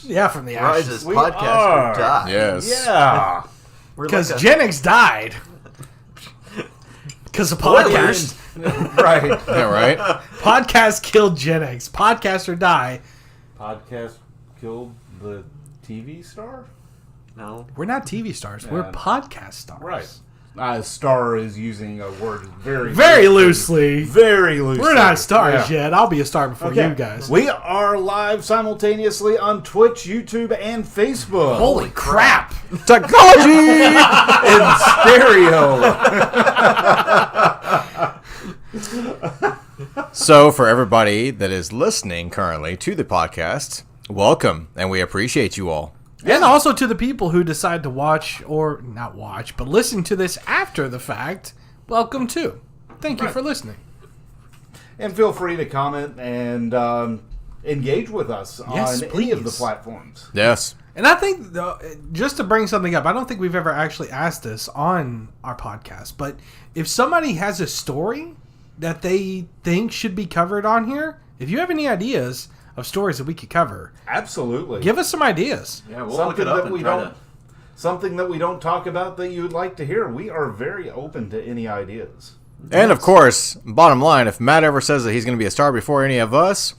Yeah, from the ashes. Rises, podcaster died. Yes. Yeah. Because Gen X died. Because of podcast. Right. Yeah, right? Podcast killed Gen X. Podcaster die. Podcast killed the TV star? No. We're not TV stars. We're podcast stars. Right. Star is using a word Very loosely. Very loosely. We're not stars yet. I'll be a star before Okay. you guys. We are live simultaneously on Twitch, YouTube, and Facebook. Holy crap. Technology! In stereo. So, for everybody that is listening currently to the podcast, welcome, and we appreciate you all. And also to the people who decide to watch, or not watch, but listen to this after the fact, welcome too. Thank you for listening. And feel free to comment and engage with us on any of the platforms. Yes. And I think, just to bring something up, I don't think we've ever actually asked this on our podcast, but if somebody has a story that they think should be covered on here, if you have any ideas of stories that we could cover, absolutely, give us some ideas. Yeah, we'll look it up and try to... Something that we don't talk about that you would like to hear. We are very open to any ideas. And of course, bottom line, if Matt ever says that he's going to be a star before any of us,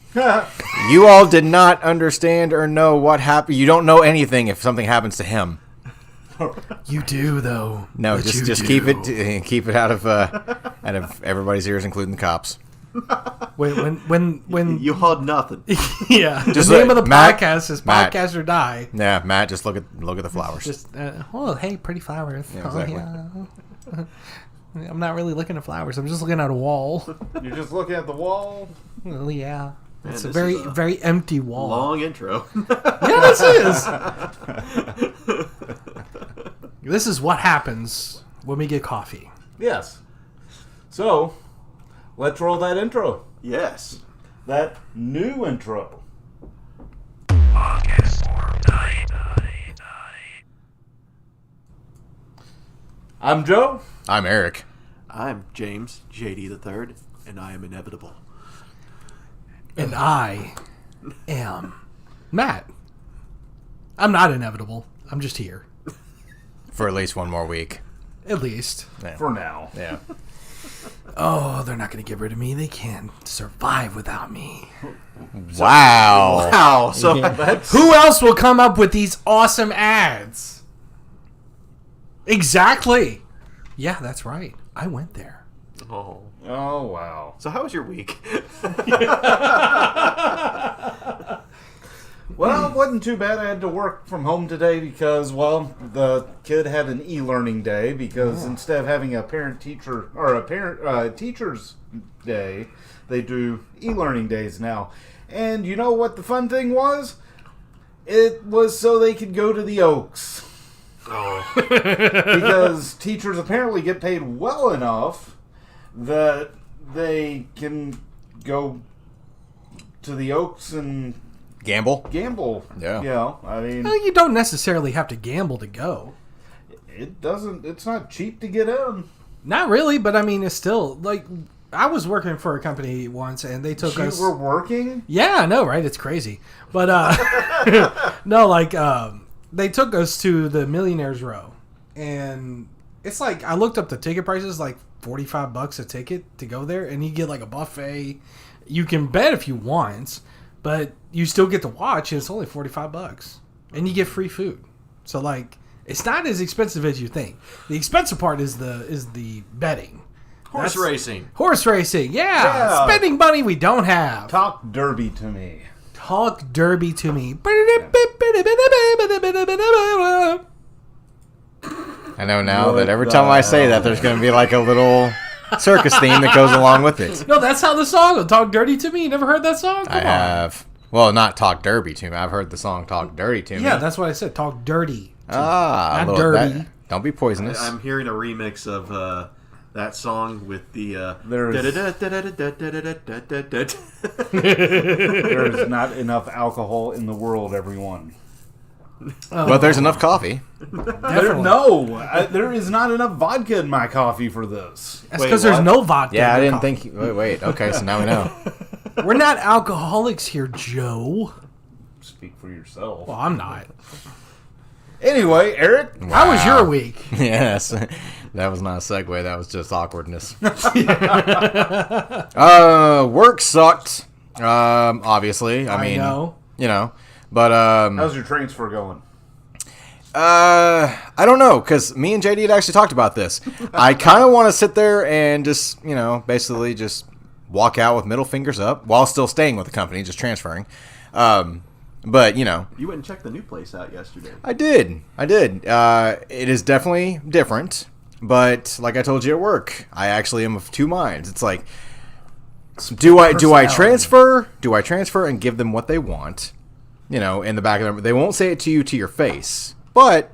you all did not understand or know what happened. You don't know anything if something happens to him. You do, though. No, just keep it out of everybody's ears, including the cops. When you had nothing. Yeah, Just the name of the Matt, podcast is Matt. Podcast or Die. Yeah, Matt, just look at the flowers. Just hey, pretty flowers. Yeah, exactly. Oh, yeah. I'm not really looking at flowers. I'm just looking at a wall. You're just looking at the wall. Well, yeah. Man, It's a this very, is a very empty wall. Long intro. Yeah, this is. This is what happens when we get coffee. Yes. So, let's roll that intro. Yes. That new intro. I'm Joe. I'm Eric. I'm James, JD the Third, and I am inevitable. And I am Matt. I'm not inevitable. I'm just here. For at least one more week. At least. Yeah. For now. Yeah. Oh, they're not going to get rid of me. They can't survive without me. Wow. Wow. So Who else will come up with these awesome ads? Exactly. Yeah, that's right. I went there. Oh. Oh, wow. So how was your week? Well, it wasn't too bad. I had to work from home today because, well, the kid had an e-learning day because instead of having a parent-teacher or a parent-teacher's day, they do e-learning days now. And you know what the fun thing was? It was so they could go to the Oaks. Oh. Because teachers apparently get paid well enough that they can go to the Oaks and Gamble? gamble. Yeah. You know, I mean, Well, you don't necessarily have to gamble to go. it's not cheap to get in. Not really, but I mean, it's still, like, I was working for a company once, and they took us... You were working? Yeah, I know, right? It's crazy. But, no, like, they took us to the Millionaire's Row. And it's like, I looked up the ticket prices, like $45 a ticket to go there. And you get, like, a buffet. You can bet if you want, but you still get to watch, and it's only $45. And you get free food. So, like, it's not as expensive as you think. The expensive part is the betting. Horse racing. Horse racing, yeah. Spending money we don't have. Talk derby to me. Talk derby to me. I know now that every time I say that, there's going to be like a little circus theme that goes along with it. No, that's how the song goes. Talk dirty to me. You never heard that song? Come I on. have. Well, not Talk Derby to me. I've heard the song Talk Dirty to me. Yeah, that's what I said. Talk dirty. Not dirty. Don't be poisonous. I'm hearing a remix of that song with the... There's not enough alcohol in the world, everyone. But there's enough coffee. There is not enough vodka in my coffee for this. That's because there's no vodka. Yeah, I in didn't coffee. think... Wait. Okay, so now we know. We're not alcoholics here, Joe. speak for yourself. Well, I'm not. Anyway, Eric, How was your week? Yes, that was not a segue. That was just awkwardness. Work sucked. Obviously, I mean, know. you know, but how's your transfer going? I don't know, because me and JD had actually talked about this. I kind of want to sit there and just, basically just walk out with middle fingers up while still staying with the company, just transferring. But, You went and checked the new place out yesterday. I did. It is definitely different, but like I told you at work, I actually am of two minds. It's like, do I transfer? Do I transfer and give them what they want? In the back of them, they won't say it to you to your face. But,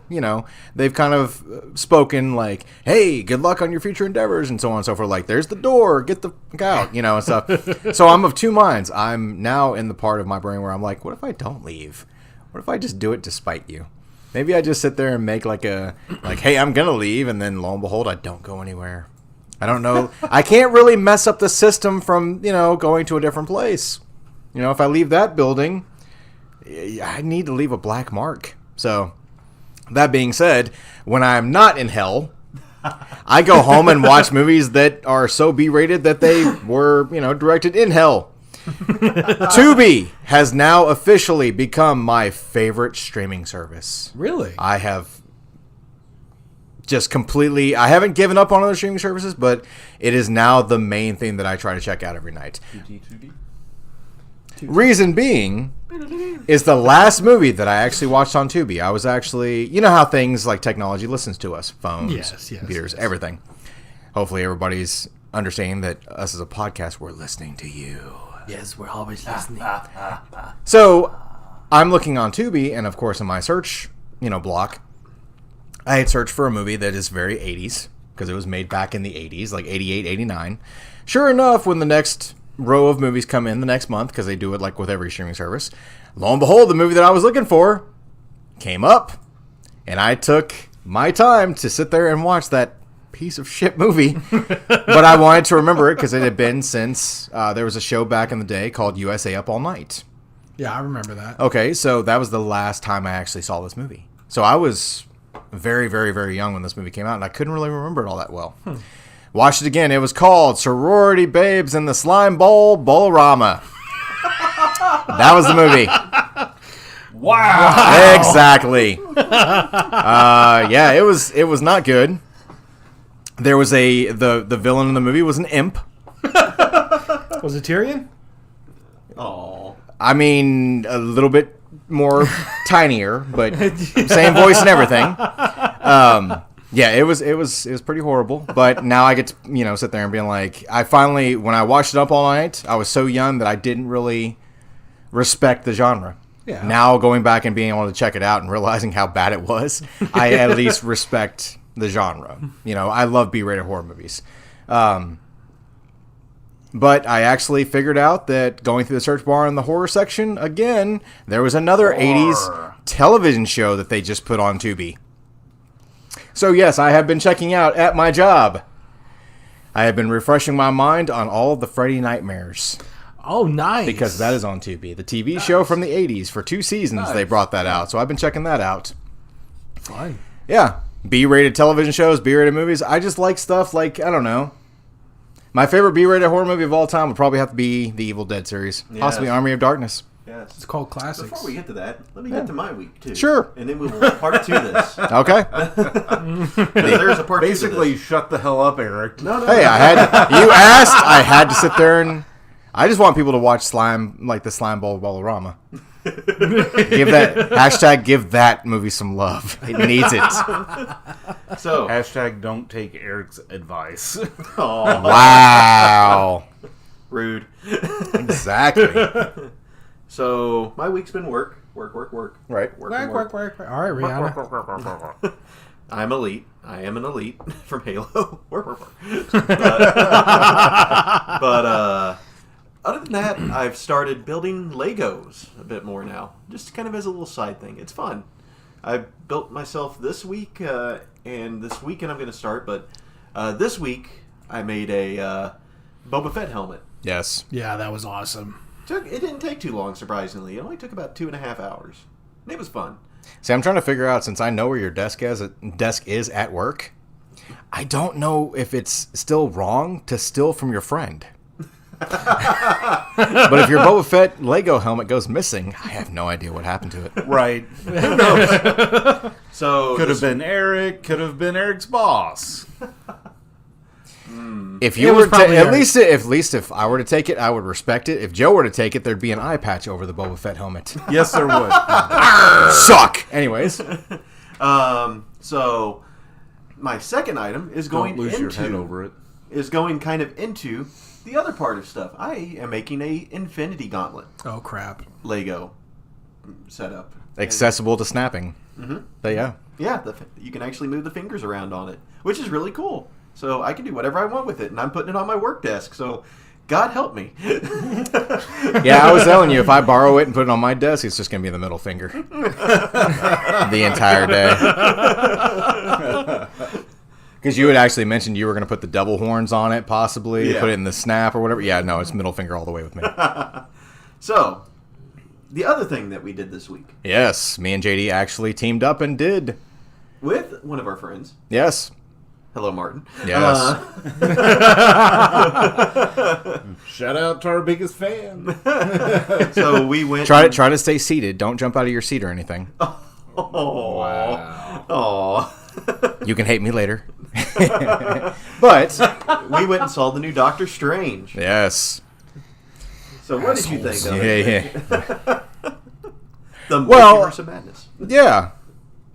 they've kind of spoken like, hey, good luck on your future endeavors and so on and so forth. Like, there's the door, get the fuck out, and stuff. So I'm of two minds. I'm now in the part of my brain where I'm like, what if I don't leave? What if I just do it despite you? Maybe I just sit there and make hey, I'm going to leave. And then lo and behold, I don't go anywhere. I don't know. I can't really mess up the system from, going to a different place. If I leave that building, I need to leave a black mark. So... that being said, when I'm not in hell, I go home and watch movies that are so B-rated that they were, directed in hell. Tubi has now officially become my favorite streaming service. Really? I have just completely... I haven't given up on other streaming services, but it is now the main thing that I try to check out every night. Reason being is the last movie that I actually watched on Tubi. I was actually... You know how things like technology listens to us. Phones, computers, everything. Hopefully everybody's understanding that us as a podcast, we're listening to you. Yes, we're always listening. So I'm looking on Tubi, and of course in my search, block, I had searched for a movie that is very 80s, because it was made back in the 80s, like 88, 89. Sure enough, when the next... row of movies come in the next month, because they do it like with every streaming service, lo and behold, the movie that I was looking for came up, and I took my time to sit there and watch that piece of shit movie. But I wanted to remember it because it had been since there was a show back in the day called USA Up All Night. Yeah, I remember that. Okay, so that was the last time I actually saw this movie. So I was very, very, very young when this movie came out, and I couldn't really remember it all that well. Watched it again. It was called Sorority Babes in the Slime Bowl Bolorama. That was the movie. Wow. Exactly. Yeah, it was not good. There was the villain in the movie was an imp. Was it Tyrion? Oh. I mean, a little bit more tinier, but same voice and everything. Yeah, it was pretty horrible, but now I get to, sit there and being like, when I watched it Up All Night, I was so young that I didn't really respect the genre. Yeah. Now going back and being able to check it out and realizing how bad it was, I at least respect the genre. I love B-rated horror movies. But I actually figured out that going through the search bar in the horror section, again, there was another 80s television show that they just put on Tubi. So yes, I have been checking out at my job. I have been refreshing my mind on all of the Freddy Nightmares. Oh, nice. Because that is on Tubi. The TV show from the 80s. For 2 seasons, they brought that out. So I've been checking that out. Fine. Yeah. B-rated television shows, B-rated movies. I just like stuff like, I don't know. My favorite B-rated horror movie of all time would probably have to be the Evil Dead series. Yes. Possibly Army of Darkness. Yes. It's called Classics. Before we get to that, let me get to my week, too. Sure. And then we will part 2 this. Okay. There's a part 2 Basically, shut the hell up, Eric. No. Hey, you asked. I had to sit there and... I just want people to watch the Slime Bowl Bolorama. Give that movie some love. It needs it. So # don't take Eric's advice. Oh, wow. Rude. Exactly. So my week's been work. Right. Work. All right, Rihanna. I'm elite. I am an elite from Halo. Work. But other than that, I've started building Legos a bit more now, just kind of as a little side thing. It's fun. I built myself this week, and this weekend I'm going to start. But this week I made a Boba Fett helmet. Yes. Yeah, that was awesome. It didn't take too long, surprisingly. It only took about 2.5 hours. It was fun. See, I'm trying to figure out, since I know where your desk is at work, I don't know if it's still wrong to steal from your friend. But if your Boba Fett Lego helmet goes missing, I have no idea what happened to it. Right. Who knows? So Could have been Eric. Could have been Eric's boss. If you were to, at least if I were to take it, I would respect it. If Joe were to take it, there'd be an eye patch over the Boba Fett helmet. Yes, there would. Suck. Anyways, so my second item is going Don't lose into your head over it. is going kind of into the other part of stuff. I am making a Infinity Gauntlet Oh crap! Lego setup. accessible to snapping. But yeah. Yeah, you can actually move the fingers around on it, which is really cool. So I can do whatever I want with it, and I'm putting it on my work desk. So God help me. Yeah, I was telling you, if I borrow it and put it on my desk, it's just going to be the middle finger. The entire day. Because you had actually mentioned you were going to put the double horns on it, possibly. Yeah. Put it in the snap or whatever. Yeah, no, it's middle finger all the way with me. So, the other thing that we did this week Yes, me and JD actually teamed up and did. with one of our friends. Yes. Hello, Martin. Yes. Shout out to our biggest fan. So we went. Try to stay seated. Don't jump out of your seat or anything. Oh, Wow. oh. You can hate me later. But, We went and saw the new Doctor Strange. yes. So what did you think of Yeah, it? yeah. The Well- Multiverse of Madness. Yeah.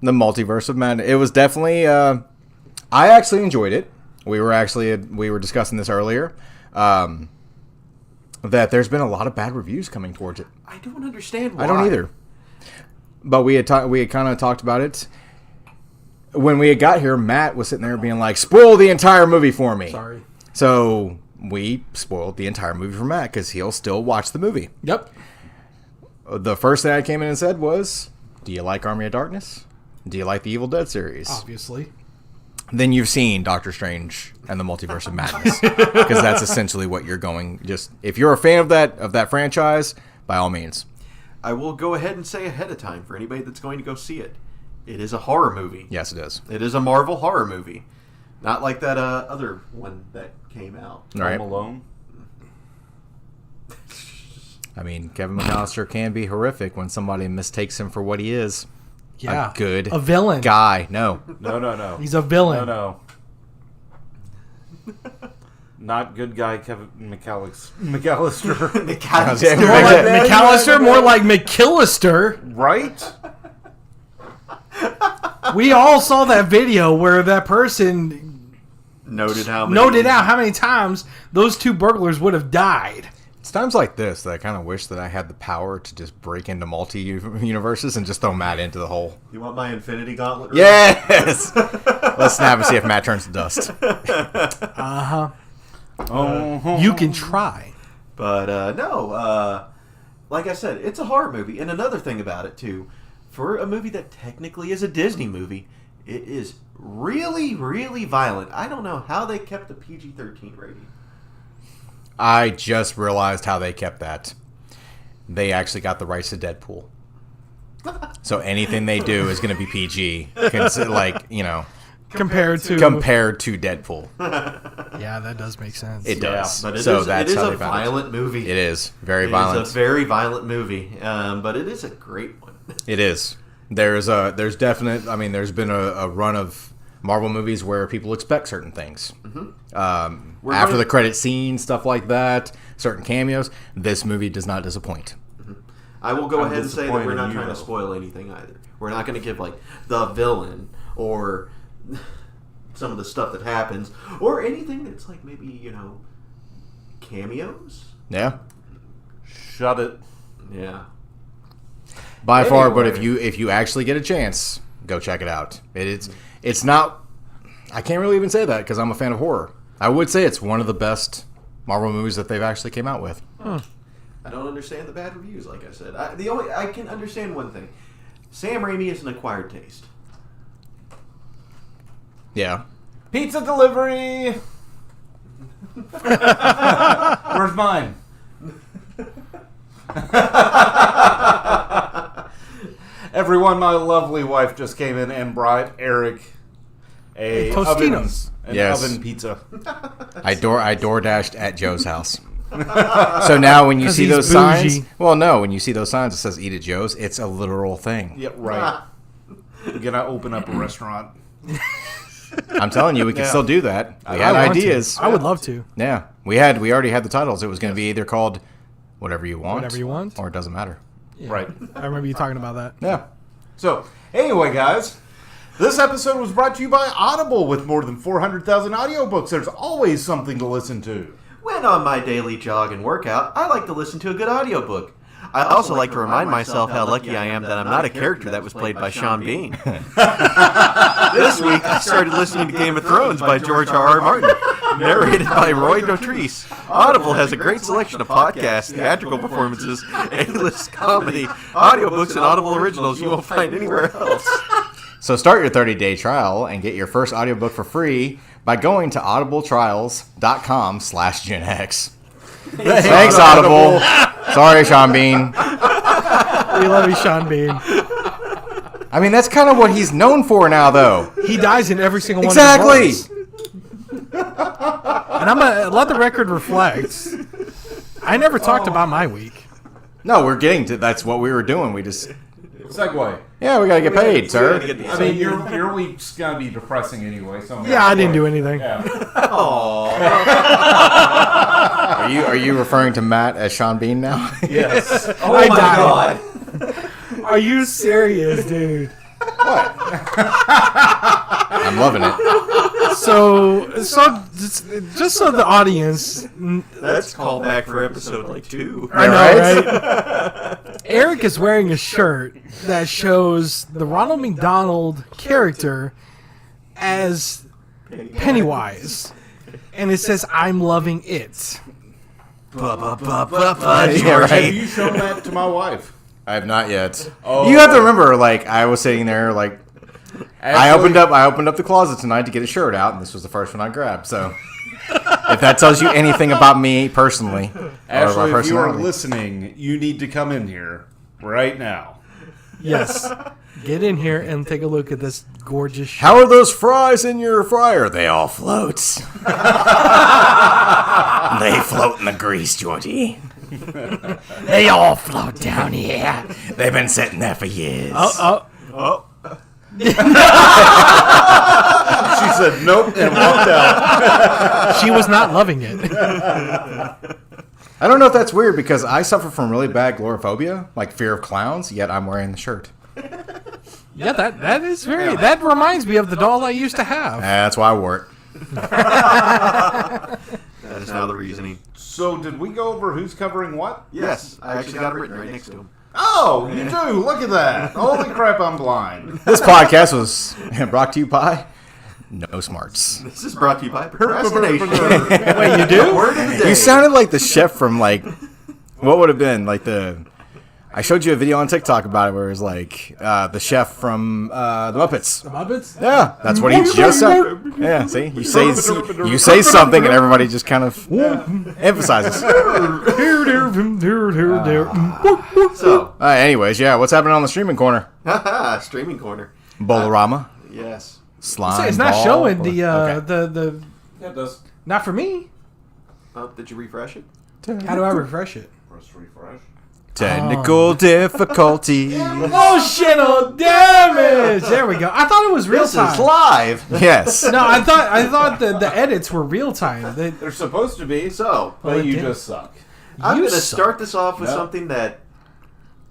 The Multiverse of Madness. It was definitely... I actually enjoyed it. We were discussing this earlier. That there's been a lot of bad reviews coming towards it. I don't understand why. I don't either. But we had kind of talked about it. When we had got here, Matt was sitting there being like, spoil the entire movie for me. Sorry. So we spoiled the entire movie for Matt because he'll still watch the movie. Yep. The first thing I came in and said was, do you like Army of Darkness? Do you like the Evil Dead series? Obviously. Then you've seen Doctor Strange and the Multiverse of Madness, because that's essentially what you're going. Just if you're a fan of that franchise, by all means. I will go ahead and say ahead of time for anybody that's going to go see it. It is a horror movie. Yes, it is. It is a Marvel horror movie. Not like that other one that came out. All right. Home Alone. I mean, Kevin McAllister can be horrific when somebody mistakes him for what he is. Yeah. A good A villain. guy. No. No. He's a villain. No. Not good guy Kevin McAllister. McAllister, more like McKillister. Right? We all saw that video where that person Noted out how many times those two burglars would have died. It's times like this that I kind of wish that I had the power to just break into multi-universes and just throw Matt into the hole. You want my Infinity Gauntlet? Yes! Let's snap and see if Matt turns to dust. You can try. But no, like I said, it's a horror movie. And another thing about it, too, for a movie that technically is a Disney movie, it is really, really violent. I don't know how they kept the PG-13 rating. I just realized how they kept that. They actually got the rights to Deadpool. So anything they do is going to be PG. Compared to Deadpool. Yeah, that does make sense. It does. But That's it is how a they found violent movie. It is. Very violent. It's a very violent movie. But it is a great one. It is. There's been a run of Marvel movies where people expect certain things. After the credit scene, stuff like that, certain cameos. This movie does not disappoint. I will go I'm ahead and say that we're not disappointed in trying you, to though. spoil anything either. We're not going to give, like, the villain or some of the stuff that happens or anything that's, like, maybe, cameos. Yeah. Shut it. Yeah. By far, but Anyway. if you actually get a chance, go check it out. It's not. I can't really even say that because I'm a fan of horror. I would say it's one of the best Marvel movies that they've actually came out with. I don't understand the bad reviews, like I said. I can understand one thing. Sam Raimi is an acquired taste. Yeah. Pizza delivery. Where's mine? Everyone, my lovely wife just came in and brought Eric a Tostinos. oven pizza. I door dashed at Joe's house. So now when you see those signs, when you see those signs that says "Eat at Joe's," it's a literal thing. Yeah, right. We're gonna open up a restaurant. I'm telling you, we can still do that. We had ideas. I would love to. Yeah, we already had the titles. It was going to be either called Whatever You Want, or It Doesn't Matter. Yeah. Right. I remember you talking about that. Yeah. So, anyway, guys, this episode was brought to you by Audible. With more than 400,000 audiobooks, there's always something to listen to. When on my daily jog and workout, I like to listen to a good audiobook. I also like to remind myself how lucky I am that I'm not a character that was played by Sean Bean. This week, I started listening to Game of Thrones by George R.R. Martin, narrated by Roy Dotrice. Audible has a great selection of podcasts, theatrical performances, A-list comedy, audiobooks, and Audible originals you won't find anywhere else. So start your 30-day trial and get your first audiobook for free by going to audibletrials.com/GenX. Thanks, Audible. Sorry, Sean Bean. We love you, Sean Bean. I mean, that's kind of what he's known for now, though. He dies in every single one Exactly. of his roles. And I'm going to let the record reflect. I never talked about my week. No, we're getting to. That's what we were doing. We just. Segue. Yeah, we gotta get paid, sir. I mean, your week's gonna be depressing anyway. So Yeah, I didn't do anything. Yeah. Are you referring to Matt as Sean Bean now? Yes. Oh my God. Are you serious, dude? I'm loving it. So just so the audience, That's callback for episode like 2. I know, right? Eric is wearing a shirt that shows the Ronald McDonald character as Pennywise, and it says "I'm loving it." Yeah, right. Have you shown that to my wife? I have not yet. Oh. You have to remember, like, I was sitting there, like, I opened up the closet tonight to get a shirt out, and this was the first one I grabbed. So, if that tells you anything about me personally, Ashley, or if you are personality. listening, you need to come in here right now. Yes, get in here and take a look at this gorgeous shirt. How are those fries in your fryer? They all float. They float in the grease, Georgie. They all float down here. They've been sitting there for years. She said nope and walked out. She was not loving it. I don't know if that's weird because I suffer from really bad agoraphobia, like fear of clowns, yet I'm wearing the shirt. Yeah, that is very. That reminds me of the doll I used to have. That's why I wore it. That is now the reasoning. So, did we go over who's covering what? Yes, I actually got it written right next to him. Oh, you do. Look at that. Holy crap, I'm blind. This podcast was brought to you by No Smarts. This is brought to you by procrastination. Wait, you do? Word of the day. You sounded like the chef from, like, what would have been, like, I showed you a video on TikTok about it where it was like the chef from the Muppets. The Muppets? Yeah, that's what he just said. Yeah, see, you say something and everybody just kind of emphasizes. So, Anyways, yeah, what's happening on the streaming corner? streaming corner. Bolorama, Yes. slime. It's not ball? showing the Okay. the. It does. Not for me. Oh, did you refresh it? How do I refresh it? Press refresh. Technical difficulty. Emotional damage. There we go. I thought it was real This is time. live. Yes. No, I thought the edits were real time. They're supposed to be, So, but you did. just suck. I'm You going to suck. start this off with No. something that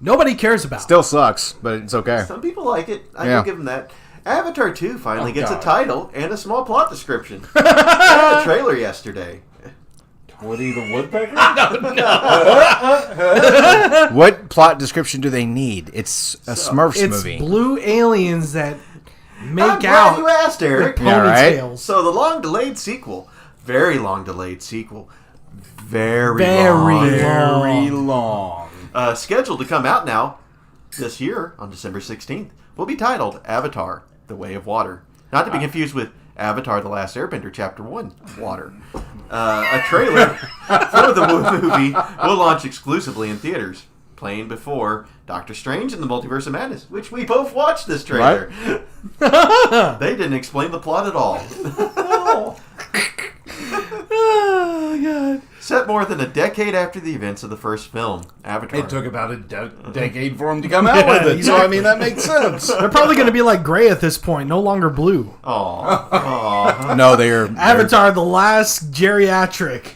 Nobody cares about. Still sucks, but it's okay. some people like it. I Yeah. will give them that. Avatar 2 finally gets God. a title and a small plot description. I had a trailer yesterday. Woody the Woodpecker? What plot description do they need? It's a Smurfs It's movie. blue aliens that I'm make glad out you asked, Eric. Yeah, right? ponytails. So the long-delayed sequel, very long-delayed sequel, very Very long. long. Scheduled to come out now this year on December 16th, will be titled Avatar: The Way of Water. Not to be confused with Avatar: The Last Airbender Chapter 1, Water. A trailer for the movie will launch exclusively in theaters. playing before Doctor Strange and the Multiverse of Madness, which we both watched this trailer. They didn't explain the plot at all. Oh, God. Set more than a decade after the events of the first film, Avatar. It took about a decade for him to come out with it, so I mean that makes sense. They're probably going to be like gray at this point, no longer blue. Aww. No, they're Avatar, the last geriatric.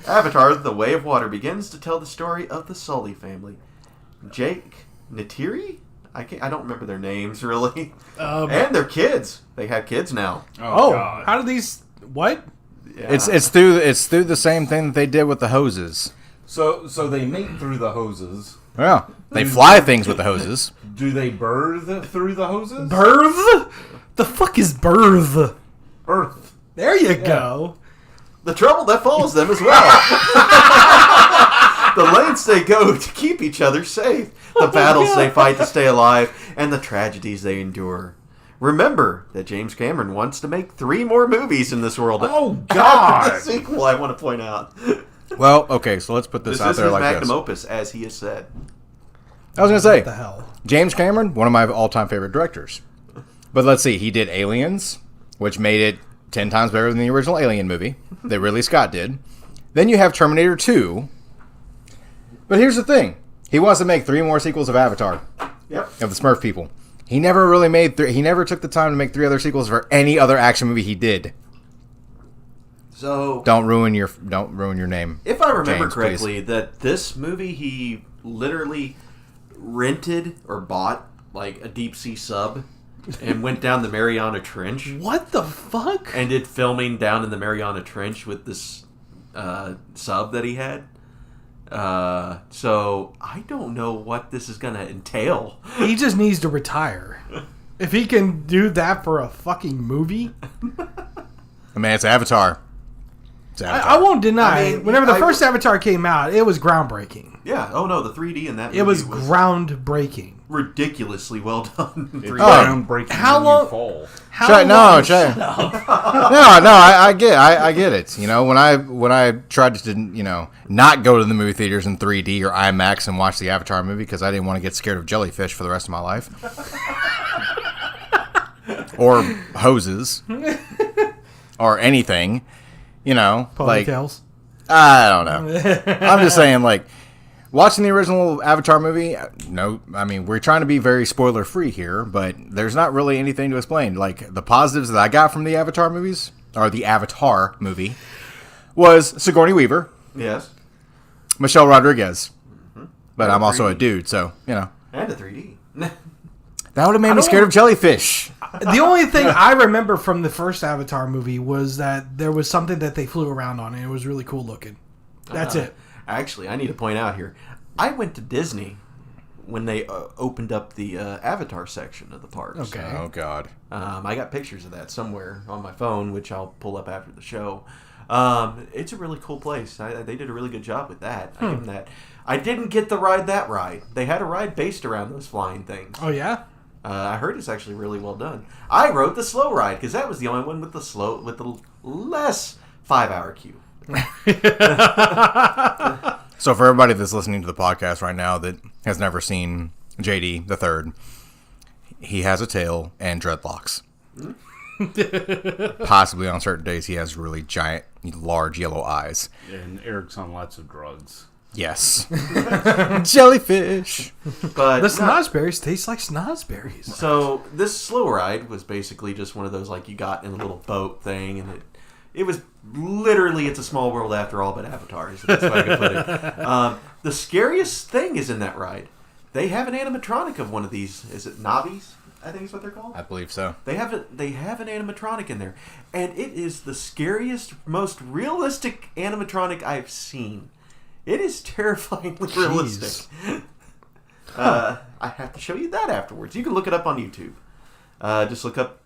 Avatar, The Way of Water begins to tell the story of the Sully family. Jake, Neytiri? I don't remember their names, really. And their kids. They have kids now. Oh, God. how do these... What? Yeah. it's through the same thing that they did with the hoses. So they mate through the hoses. Yeah, they fly things with the hoses. Do they birth through the hoses? Birth? The fuck is birth? Birth. There you go. The trouble that follows them as well. The lengths they go to keep each other safe. The battles they fight to stay alive. And the tragedies they endure. Remember that James Cameron wants to make 3 more movies in this world. Oh, God. The sequel, I want to point out. Well, okay, so let's put this This out is there his like magnum this. opus, as he has said. I was gonna say What the hell? James Cameron, one of my all-time favorite directors. But let's see, he did Aliens, which made it 10 times better than the original Alien movie that Ridley Scott did. Then you have Terminator 2. But here's the thing. He wants to make 3 more sequels of Avatar. Yep. Of the Smurf people. He never really made... he never took the time to make 3 other sequels for any other action movie he did. So... Don't ruin your name. If I remember James, correctly, please. that this movie he literally rented or bought like a deep sea sub and went down the Mariana Trench What the fuck? and did filming down in the Mariana Trench with this sub that he had. So I don't know what this is going to entail. He just needs to retire. If he can do that for a fucking movie, I mean, it's Avatar. It's Avatar. I won't deny. I mean, whenever the I- first Avatar came out, it was groundbreaking. Yeah. Oh no, the 3D in that movie It was groundbreaking. ridiculously well done. in 3D. Groundbreaking How when long- you fall. How Shut, no, long- shut. No, I get it. You know, when I tried to, not go to the movie theaters in 3D or IMAX and watch the Avatar movie because I didn't want to get scared of jellyfish for the rest of my life, or hoses, or anything, like Ponytails. I don't know. I'm just saying, like, watching the original Avatar movie, no, I mean, we're trying to be very spoiler-free here, but there's not really anything to explain. Like, the positives that I got from the Avatar movies, or the Avatar movie, was Sigourney Weaver, Yes. Michelle Rodriguez. But And I'm also a 3D. dude, so, And a 3D. that would have made me scared of jellyfish. The only thing I remember from the first Avatar movie was that there was something that they flew around on, and it was really cool looking. That's it. Actually, I need to point out here, I went to Disney when they opened up the Avatar section of the parks. Okay. Oh, God. I got pictures of that somewhere on my phone, which I'll pull up after the show. It's a really cool place. They did a really good job with that. I give them that. I didn't get to ride that ride. They had a ride based around those flying things. Oh, yeah? I heard it's actually really well done. I rode the slow ride because that was the only one with the less 5-hour queue. So for everybody that's listening to the podcast right now that has never seen JD the Third, he has a tail and dreadlocks. Possibly on certain days he has really giant, large yellow eyes. And Eric's on lots of drugs. Yes. Jellyfish. But The snozberries taste like snozberries. So this slow ride was basically just one of those like you got in a little boat thing, and it was literally It's a Small World after all, but Avatar is the best way I could put it. The scariest thing is in that ride. They have an animatronic of one of these. Is it Nobbies? I think is what they're called. I believe so. They have an animatronic in there, and it is the scariest, most realistic animatronic I've seen. It is terrifyingly realistic. I have to show you that afterwards. You can look it up on YouTube. Just look up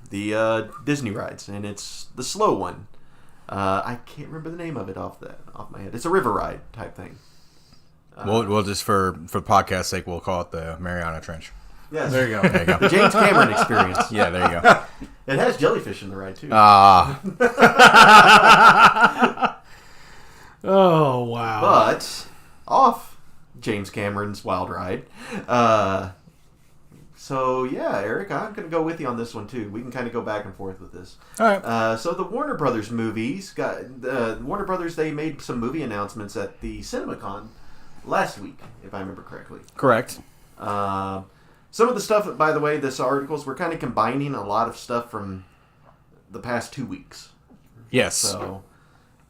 the Disney rides, and it's the slow one. I can't remember the name of it off my head. It's a river ride type thing. We'll just for podcast sake, we'll call it the Mariana Trench. Yes. There you go. There you go. The James Cameron experience. Yeah, there you go. It has jellyfish in the ride too. Oh, wow. But off James Cameron's wild ride. So yeah, Eric, I'm gonna go with you on this one too. We can kind of go back and forth with this. All right. So the Warner Brothers movies got Warner Brothers. They made some movie announcements at the CinemaCon last week, if I remember correctly. Correct. Some of the stuff, by the way, this articles we're kind of combining a lot of stuff from the past 2 weeks. Yes. So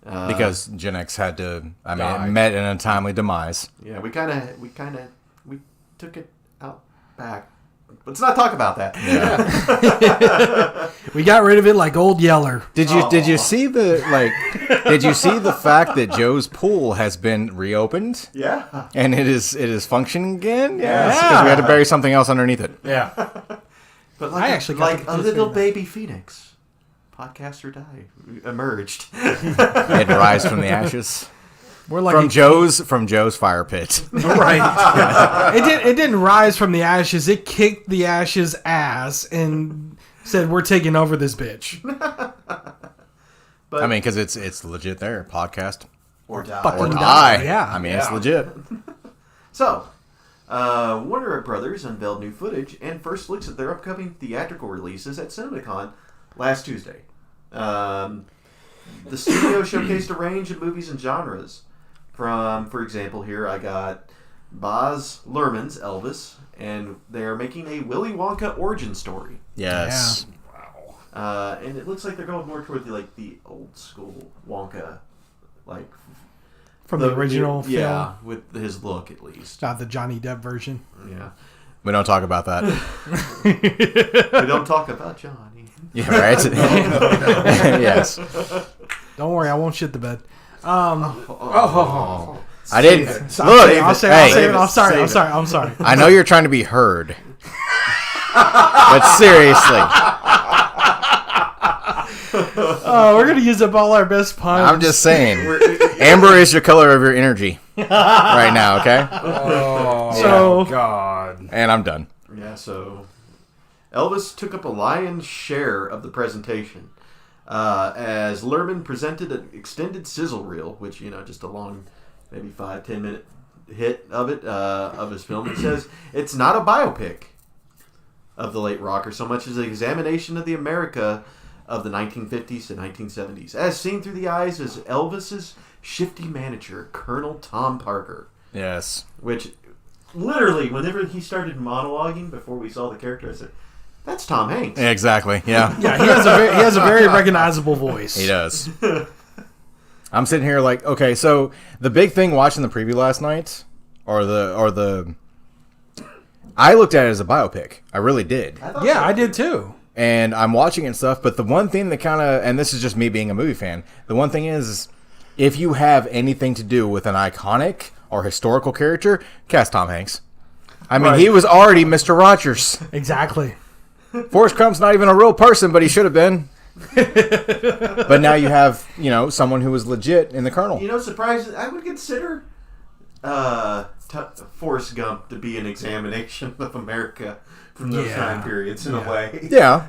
Because Gen X had to, Die. it met in a timely demise. yeah, we took it out back. Let's not talk about that. We got rid of it like old Yeller. Did you see the fact that Joe's pool has been reopened Yeah. and it is functioning again? Yes, because we had to bury something else underneath it. Yeah. But I actually got like to a little participate in that. baby phoenix, podcast or die, emerged. It rise from the ashes We're like from Joe's fire pit. Right. It didn't rise from the ashes. It kicked the ashes ass and said, "We're taking over this bitch." But I mean, because it's legit there. Podcast or die. Fucking or die. die. Yeah. I mean, it's Yeah. legit. So, Warner Brothers unveiled new footage and first looks at their upcoming theatrical releases at CinemaCon last Tuesday. The studio showcased a range of movies and genres. From, for example, here I got Baz Luhrmann's Elvis, and they are making a Willy Wonka origin story. Yes. And it looks like they're going more toward the old school Wonka, like From the original film. Yeah, with his look at least. Not the Johnny Depp version. Yeah. We don't talk about that. We don't talk about Johnny. Yeah, right? Yes. Don't worry, I won't shit the bed. Oh. I didn't. So Look, I'll say hey, it. I'm sorry. I know you're trying to be heard. But seriously, Oh, we're gonna use up all our best puns. I'm just saying. Amber is your color of your energy right now, okay? Oh, So- God. And I'm done. Yeah, so Elvis took up a lion's share of the presentation as Luhrmann presented an extended sizzle reel, which, just a long, maybe 5-10 minute hit of it, of his film. It says it's not a biopic of the late rocker so much as an examination of the America of the 1950s to 1970s, as seen through the eyes as Elvis's shifty manager, Colonel Tom Parker. Yes. Which, literally, whenever he started monologuing before we saw the character, I said, "That's Tom Hanks." Exactly. Yeah. Yeah, he has a very recognizable voice. He does. I'm sitting here like, okay, so the big thing watching the preview last night, I looked at it as a biopic. I really did. Yeah, I did too. And I'm watching it and stuff, but the one thing that kind of, and this is just me being a movie fan, the one thing is, if you have anything to do with an iconic or historical character, cast Tom Hanks. I mean, he was already Mr. Rogers. Exactly. Forrest Crump's not even a real person, but he should have been. But now you have, someone who was legit in the Colonel. Surprising. I would consider Forrest Gump to be an examination of America from those time periods in a way. Yeah.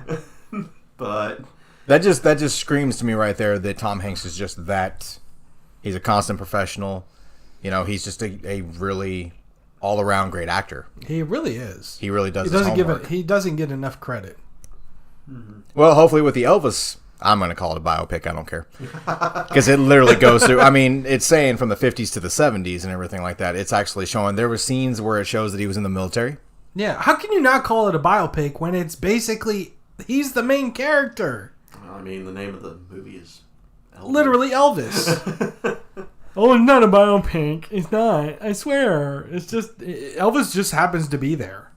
But That just screams to me right there that Tom Hanks is just that. He's a constant professional. He's just a really all-around great actor. He really is. He really does. He doesn't get enough credit. Well, hopefully with the Elvis, I'm going to call it a biopic. I don't care, because it literally goes through. I mean, it's saying from the 50s to the 70s and everything like that. It's actually showing. There were scenes where it shows that he was in the military. Yeah, how can you not call it a biopic when it's basically he's the main character? I mean, the name of the movie is Elvis. Literally Elvis. Oh, it's not a biopic. It's not. I swear. It's just Elvis just happens to be there.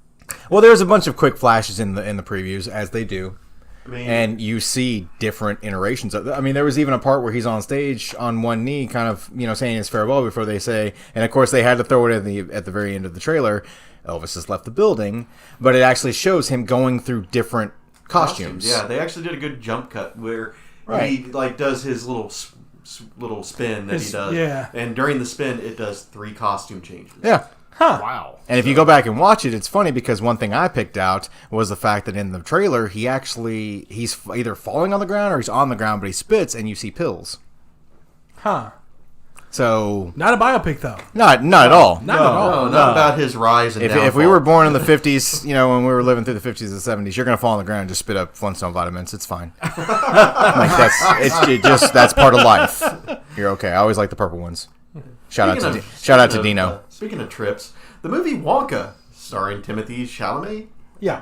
Well, there's a bunch of quick flashes in the previews, as they do. I mean, And you see different iterations of. I mean, there was even a part where he's on stage on one knee, kind of saying his farewell before they say. And of course, they had to throw it at the very end of the trailer. Elvis has left the building, but it actually shows him going through different costumes. Yeah, they actually did a good jump cut where Right. he does his little spin that he does. Yeah. And during the spin, it does 3 costume changes. Yeah. Huh. Wow. And if you go back and watch it, it's funny because one thing I picked out was the fact that in the trailer, he's either falling on the ground or he's on the ground, but he spits and you see pills. Huh. So Not a biopic, though. not at all. Not at all. No, not about his rise and If we were born in the 50s, when we were living through the 50s and 70s, you're gonna fall on the ground and just spit up Flintstone vitamins. It's fine. That's part of life. You're okay. I always like the purple ones. Shout out to Dino. Speaking of trips, the movie Wonka, starring Timothy Chalamet Yeah.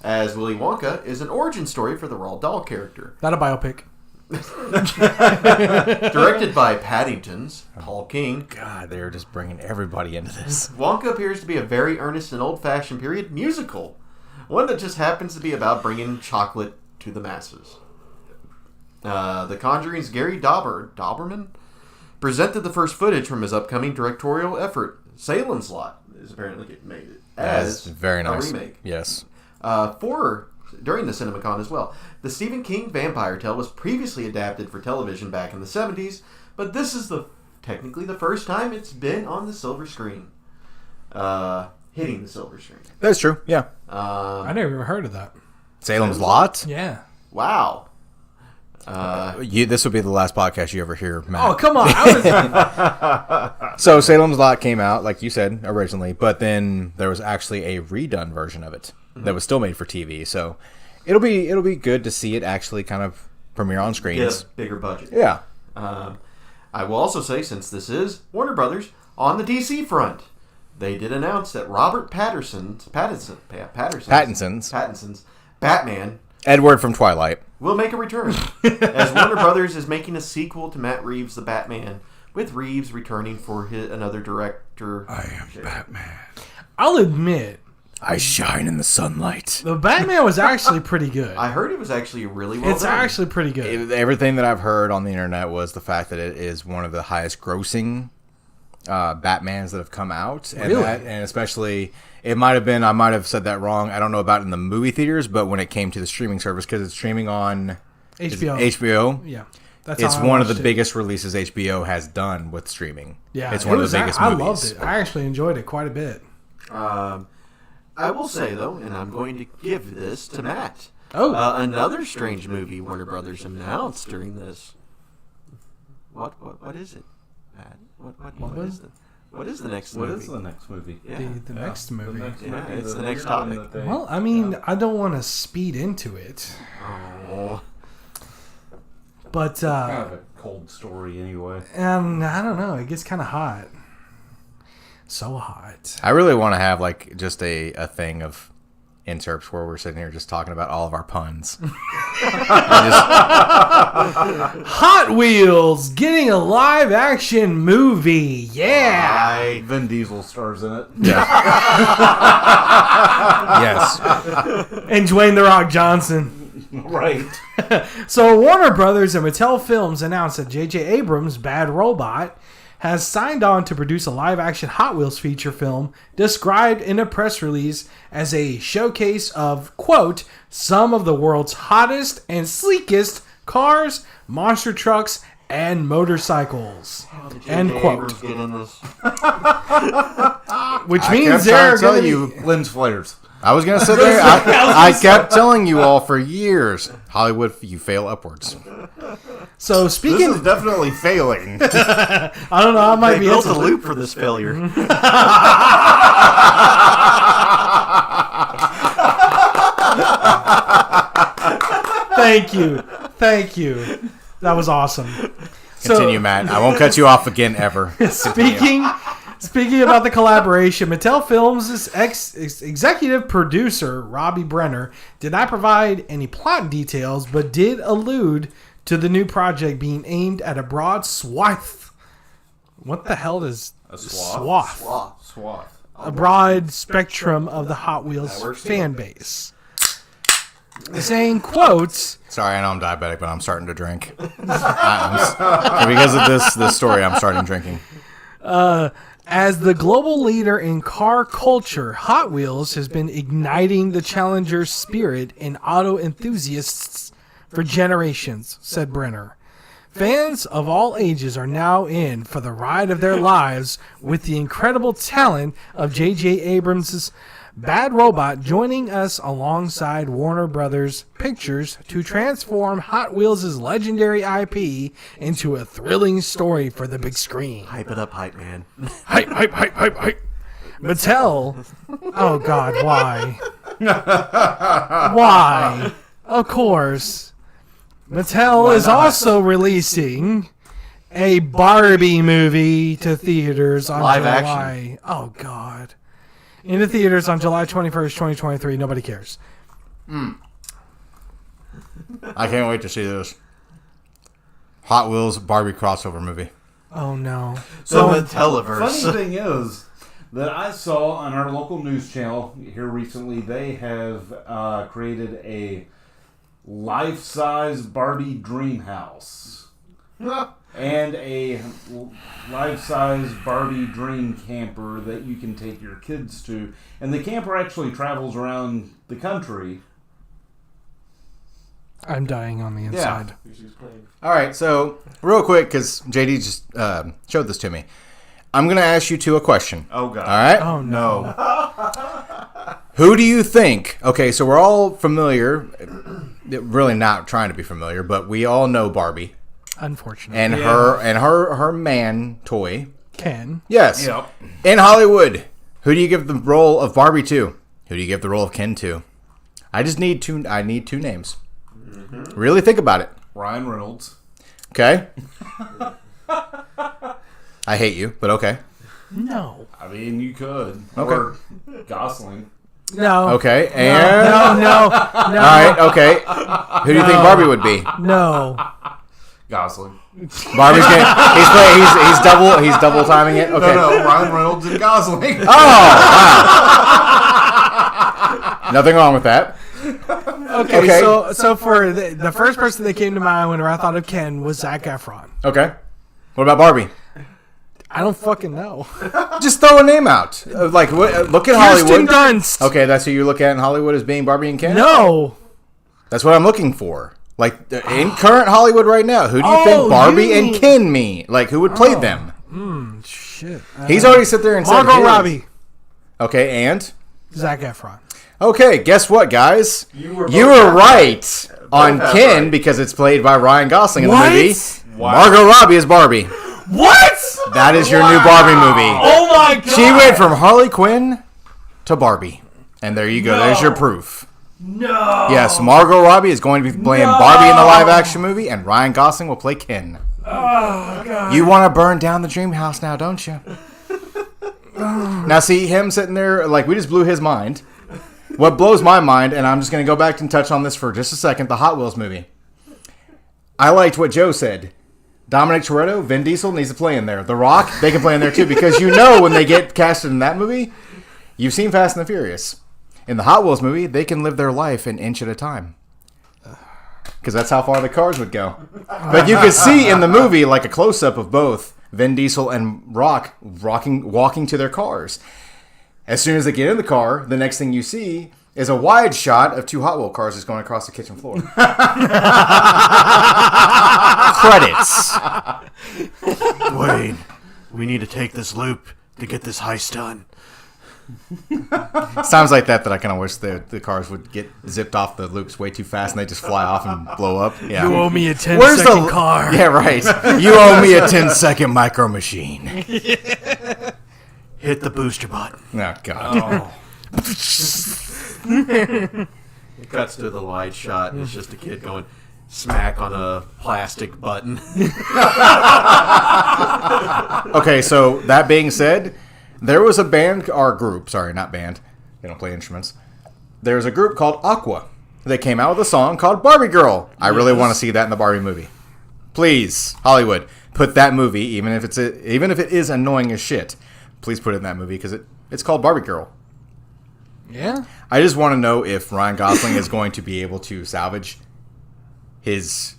as Willy Wonka, is an origin story for the Roald Dahl character. Not a biopic. Directed by Paddington's Paul King, God, they're just bringing everybody into this. Wonka appears to be a very earnest and old-fashioned period musical, one that just happens to be about bringing chocolate to the masses. The Conjuring's Gary Dauberman presented the first footage from his upcoming directorial effort. Salem's Lot is apparently getting made as very nice. a remake. Yes. During the CinemaCon as well. The Stephen King vampire tale was previously adapted for television back in the 70s, but this is technically the first time it's been on the silver screen. Hitting the silver screen. That's true. Yeah. I never even heard of that. Salem's Lot. Yeah. Wow. This will be the last podcast you ever hear, Matt. Oh, come on. So Salem's Lot came out, like you said, originally, but then there was actually a redone version of it that was still made for TV. So it'll be good to see it actually kind of premiere on screens. Yes, bigger budget. Yeah. I will also say, since this is Warner Brothers, on the DC front, they did announce that Robert Pattinson's Batman, Edward from Twilight, will make a return, as Warner Brothers is making a sequel to Matt Reeves' The Batman, with Reeves returning for another director. I am Batman. I'll admit, I shine in the sunlight. the Batman was actually pretty good. I heard it was actually really well It's done. actually pretty good. Everything that I've heard on the internet was the fact that it is one of the highest grossing Batmans that have come out. And Really? And especially, I might have said that wrong. I don't know about in the movie theaters, but when it came to the streaming service, because it's streaming on HBO. HBO. Yeah. That's It's how I one of the watched it. biggest releases HBO has done with streaming. Yeah. It's one of the biggest movies. I loved it. I actually enjoyed it quite a bit. I will say, though, and I'm going to give this to Matt. Oh. Another strange movie Warner Brothers announced during this. What is it, Matt? What is the next movie? What is the next movie? Yeah. The next movie. Yeah, it's the next topic. Well, I mean, I don't want to speed into it, Oh. but Kind of a cold story anyway. I don't know. It gets kind of hot. So hot. I really want to have like just a thing of inserts where we're sitting here just talking about all of our puns. Hot Wheels getting a live action movie. Yeah. Vin Diesel stars in it. Yes. And Dwayne The Rock Johnson. Right. So Warner Brothers and Mattel Films announced that J.J. Abrams' Bad Robot has signed on to produce a live-action Hot Wheels feature film described in a press release as a showcase of, quote, some of the world's hottest and sleekest cars, monster trucks, and motorcycles. End quote. Get in this. Which I means kept trying they're to tell going to you. Lens flares. I was gonna sit there. I kept telling you all for years, Hollywood, you fail upwards. So This speaking, is definitely failing. I don't know, I might They be built a into loop for this failure. Thank you. That was awesome. Continue, Matt. I won't cut you off again ever. Speaking about the collaboration, Mattel Films' executive producer, Robbie Brenner, did not provide any plot details, but did allude to the new project being aimed at a broad swath. What the hell is A swath? Swath. A broad spectrum of the Hot Wheels fan base. Saying, quotes, Sorry, I know I'm diabetic, but I'm starting to drink. Because of this story, I'm starting drinking. as the global leader in car culture, Hot Wheels has been igniting the challenger's spirit in auto enthusiasts for generations, said Brenner. Fans of all ages are now in for the ride of their lives with the incredible talent of J.J. Abrams' Bad Robot joining us alongside Warner Brothers Pictures to transform Hot Wheels' legendary IP into a thrilling story for the big screen. Hype it up, hype man. Hype, hype, hype, hype, hype. Mattel. Oh, God, why? Why? Of course. Mattel is also releasing a Barbie movie to theaters on Live July. action. Oh, God. In the theaters on July 21st, 2023. Nobody cares. I can't wait to see this. Hot Wheels Barbie crossover movie. Oh, no. So Funny Mattelverse. thing is that I saw on our local news channel here recently, they have created a life-size Barbie dream house and a life-size Barbie dream camper that you can take your kids to. And the camper actually travels around the country. I'm dying on the inside. All right, so real quick, because JD just showed this to me. I'm going to ask you two a question. Oh, God. All right? Oh, no. Who do you think? Okay, so we're all familiar. Really not trying to be familiar, but we all know Barbie Unfortunately. and her man toy. Ken. Yes. Yep. In Hollywood, who do you give the role of Barbie to? Who do you give the role of Ken to? I need two names. Mm-hmm. Really think about it. Ryan Reynolds. Okay. I hate you, but okay. No. I mean, you could. Okay. Or Gosling. No. Okay, and No. all right, okay. Who do you think Barbie would be? No. Gosling. Barbie's getting he's double timing it. Okay. No, Ryan Reynolds and Gosling. Oh, wow. Nothing wrong with that. Okay. So for the first person that came to mind when I thought of Ken was Zac Efron. Okay. What about Barbie? I don't fucking know. Just throw a name out. Like, look at Kirsten Hollywood. Dunst. Okay, that's who you look at in Hollywood as being Barbie and Ken? No. That's what I'm looking for. Like, in current Hollywood right now, who do you think Barbie and Ken mean? Like, who would play them? Shit. He's already sit there and said Margot his. Robbie. Okay, and? Zac Efron. Okay, guess what, guys? You were right on have Ken right. because it's played by Ryan Gosling in What? the movie. Wow. Margot Robbie is Barbie. What? That is your new Barbie movie. Oh my god. She went from Harley Quinn to Barbie. And there you go. There's your proof. No. Yes, Margot Robbie is going to be playing Barbie in the live action movie, and Ryan Gosling will play Ken. Oh god. You want to burn down the dream house now, don't you? Now, see, him sitting there, like, we just blew his mind. What blows my mind, and I'm just going to go back and touch on this for just a second, the Hot Wheels movie. I liked what Joe said. Dominic Toretto, Vin Diesel needs to play in there. The Rock, they can play in there too, because you know when they get casted in that movie, you've seen Fast and the Furious. In the Hot Wheels movie, they can live their life an inch at a time. Because that's how far the cars would go. But you can see in the movie, like a close-up of both Vin Diesel and Rock walking to their cars. As soon as they get in the car, the next thing you see is a wide shot of two Hot Wheel cars just going across the kitchen floor. Credits. Wayne, we need to take this loop to get this heist done. Sounds like that I kind of wish the cars would get zipped off the loops way too fast and they just fly off and blow up. Yeah. You owe me a 10-second car. Yeah, right. You owe me a 10-second micro machine. Hit the booster button. Oh, God. It cuts to the wide shot, and it's just a kid going smack on a plastic button. Okay, so that being said, there was a band, or group, sorry, not band. They don't play instruments. There's a group called Aqua. They came out with a song called Barbie Girl. I really want to see that in the Barbie movie. Please, Hollywood, put that movie, even if it is annoying as shit, please put it in that movie because it's called Barbie Girl. Yeah. I just want to know if Ryan Gosling is going to be able to salvage his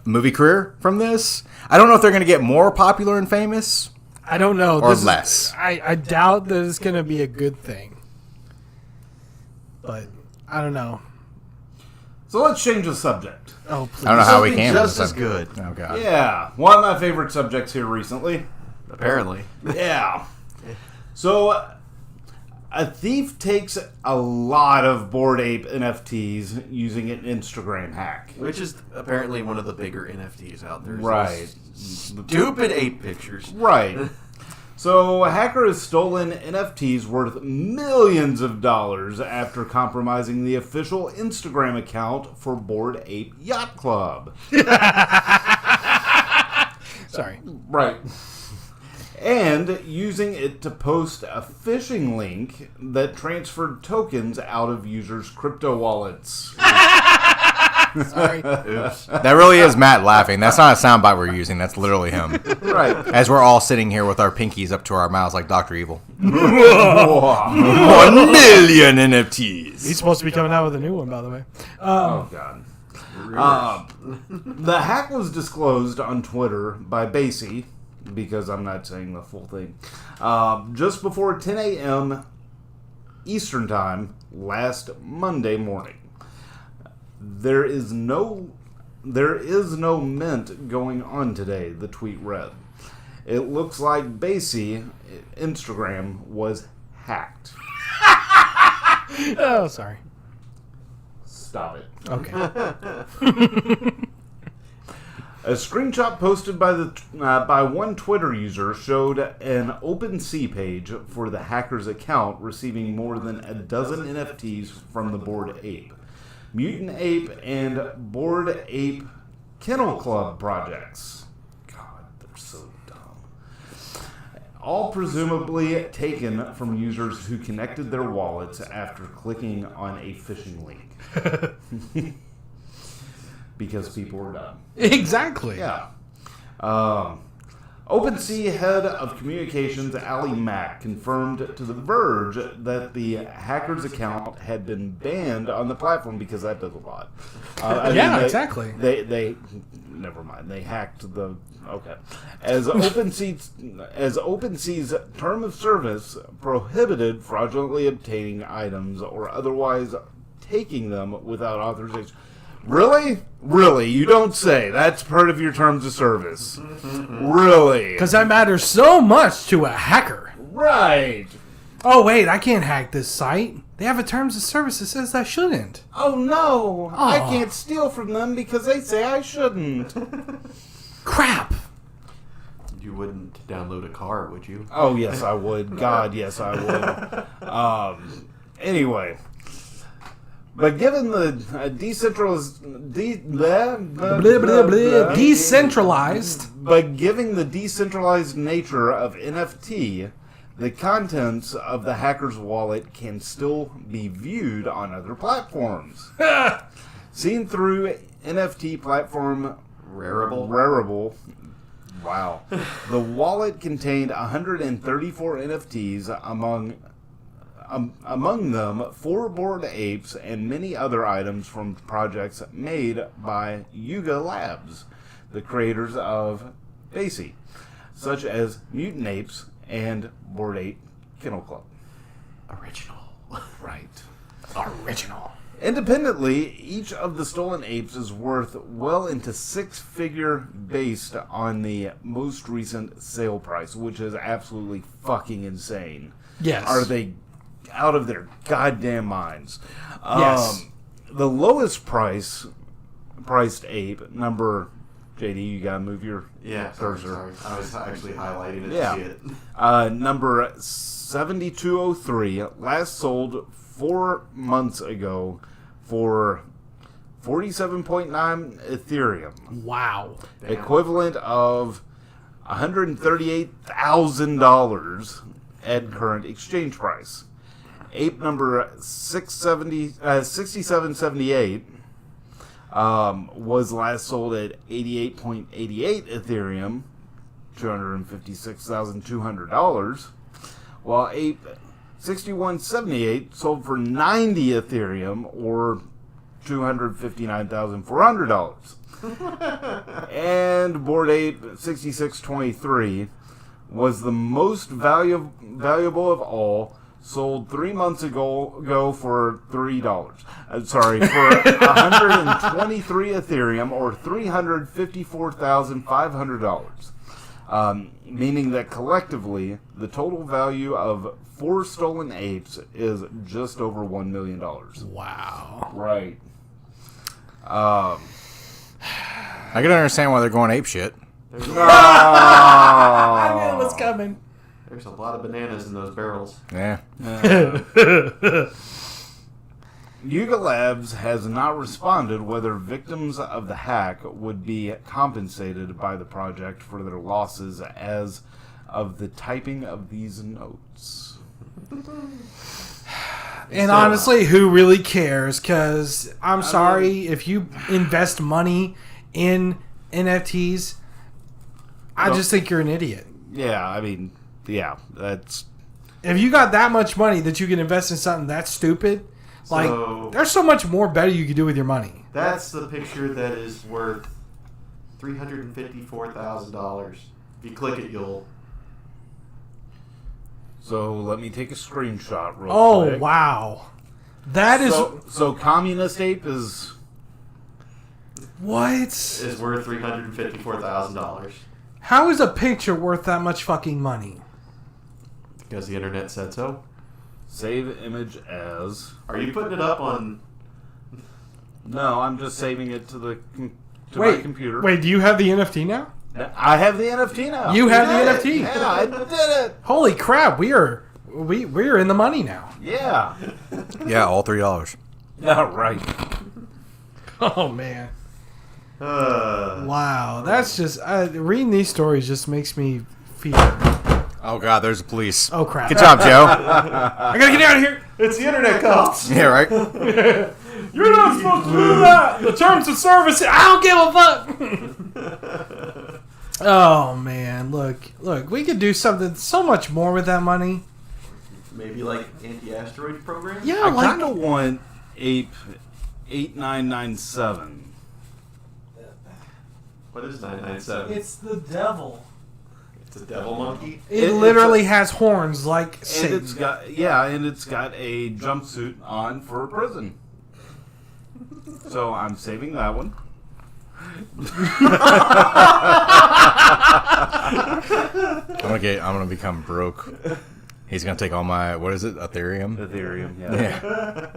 movie career from this. I don't know if they're going to get more popular and famous. I don't know. Or less. I doubt that it's going to be a good thing. But I don't know. So let's change the subject. Oh, please. I don't know how we Something can. just as good. Oh god. Yeah, one of my favorite subjects here recently. Apparently. Yeah. So, a thief takes a lot of Bored Ape NFTs using an Instagram hack. Which is apparently one of the bigger NFTs out there. Right. Stupid ape pictures. Right. So, a hacker has stolen NFTs worth millions of dollars after compromising the official Instagram account for Bored Ape Yacht Club. Sorry. Right. And using it to post a phishing link that transferred tokens out of users' crypto wallets. Sorry. Oops. That really is Matt laughing. That's not a soundbite we're using. That's literally him. Right. As we're all sitting here with our pinkies up to our mouths like Dr. Evil. Oh, 1 million NFTs. He's supposed to be coming out with a new one, by the way. God. The hack was disclosed on Twitter by Basie, because I'm not saying the full thing, just before 10 a.m. Eastern Time last Monday morning. There is no mint going on today, the tweet read. It looks like Basie Instagram was hacked. Oh, sorry. Stop it. Okay. A screenshot posted by one Twitter user showed an OpenSea page for the hacker's account receiving more than a dozen NFTs from the Bored Ape, Mutant Ape, and Bored Ape Kennel Club projects. God, they're so dumb. All presumably taken from users who connected their wallets after clicking on a phishing link. Because people were dumb. Exactly. Yeah. OpenSea head of communications Ali Mack confirmed to The Verge that the hacker's account had been banned on the platform because that does a lot. Exactly. They never mind. They hacked the. Okay. As OpenSea's term of service prohibited fraudulently obtaining items or otherwise taking them without authorization. Really? Really? You don't say. That's part of your terms of service. Really? Because that matters so much to a hacker. Right. Oh, wait, I can't hack this site. They have a terms of service that says I shouldn't. Oh, no. I Aw. can't steal from them because they say I shouldn't. Crap. You wouldn't download a car, would you? Oh, yes, I would. God, yes, I would. Anyway. But given the Decentralized. But given the decentralized nature of NFT, the contents of the hacker's wallet can still be viewed on other platforms. Seen through NFT platform Rarible. Wow. The wallet contained 134 NFTs among them 4 Bored Apes and many other items from projects made by Yuga Labs, the creators of Basie, such as Mutant Apes and Bored Ape Kennel Club. Original. Right. Original. Independently, each of the stolen apes is worth well into 6-figure based on the most recent sale price, which is absolutely fucking insane. Yes. Are they out of their goddamn minds? Yes. The lowest priced ape, number... JD, you gotta move your cursor. Sorry. I was actually highlighting it Yeah. to see it. Number 7203, last sold 4 months ago for 47.9 Ethereum. Wow. Equivalent of $138,000 at current exchange price. Ape number 6778 was last sold at 88.88 Ethereum, $256,200, while Ape 6178 sold for 90 Ethereum, or $259,400. And Bored Ape 6623 was the most valuable of all, sold 3 months ago for $3. For 123 Ethereum or $354,500. Meaning that collectively, the total value of 4 stolen apes is just over $1 million. Wow. Right. I can understand why they're going ape shit. I knew it was coming. There's a lot of bananas in those barrels. Yeah. Yuga Labs has not responded whether victims of the hack would be compensated by the project for their losses as of the typing of these notes. And honestly, who really cares? Because I'm sorry, if you invest money in NFTs, I just think you're an idiot. Yeah, I mean, that's... If you got that much money that you can invest in something that's stupid, there's so much more better you could do with your money. That's the picture that is worth $354,000. If you click it, you'll... So let me take a screenshot real quick. Oh, wow. That is... So Communist Ape is... What? Is worth $354,000. How is a picture worth that much fucking money? Because the internet said so. Save image as... Are you putting it up on... No, I'm just saving it to my computer. Wait, do you have the NFT now? I have the NFT now. You have the NFT? Yeah, I did it. Holy crap, we're in the money now. Yeah. Yeah, all $3. Yeah, right. Oh, man. Wow, that's just... reading these stories just makes me feel... Oh, God, there's the police. Oh, crap. Good job, Joe. I gotta get out of here. It's the internet cops. Yeah, right? You're not supposed to do that. The terms of service, I don't give a fuck. Oh, man. Look, we could do something so much more with that money. Maybe like anti-asteroid program? Yeah, I kind of want Ape 8997. What is 997? It's the devil. It's a devil monkey? It literally has horns like Satan. And it's got a jumpsuit on for prison. So I'm saving that one. I'm gonna become broke. He's gonna take all my, what is it, Ethereum? Ethereum, yeah.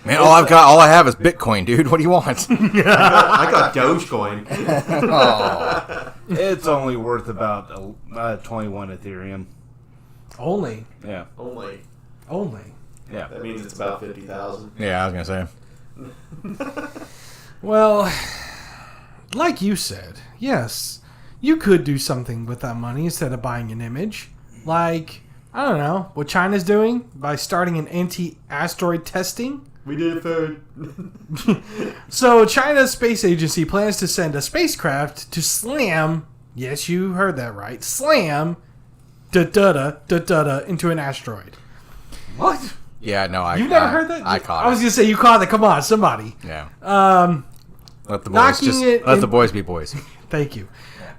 Man, all I have is Bitcoin, dude. What do you want? I got Dogecoin. Oh. It's only worth about 21 Ethereum. Only. Yeah. Only. Yeah. That means it's about 50,000. Yeah, I was gonna say. Well, like you said, yes, you could do something with that money instead of buying an image. Like, I don't know, what China's doing by starting an anti-asteroid testing. We did it third. So, China's space agency plans to send a spacecraft to slam, yes, you heard that right, slam, into an asteroid. What? Yeah, no, You've never heard that? I caught it. I was going to say, you caught it. Come on, somebody. Yeah. Let the boys be boys. Thank you.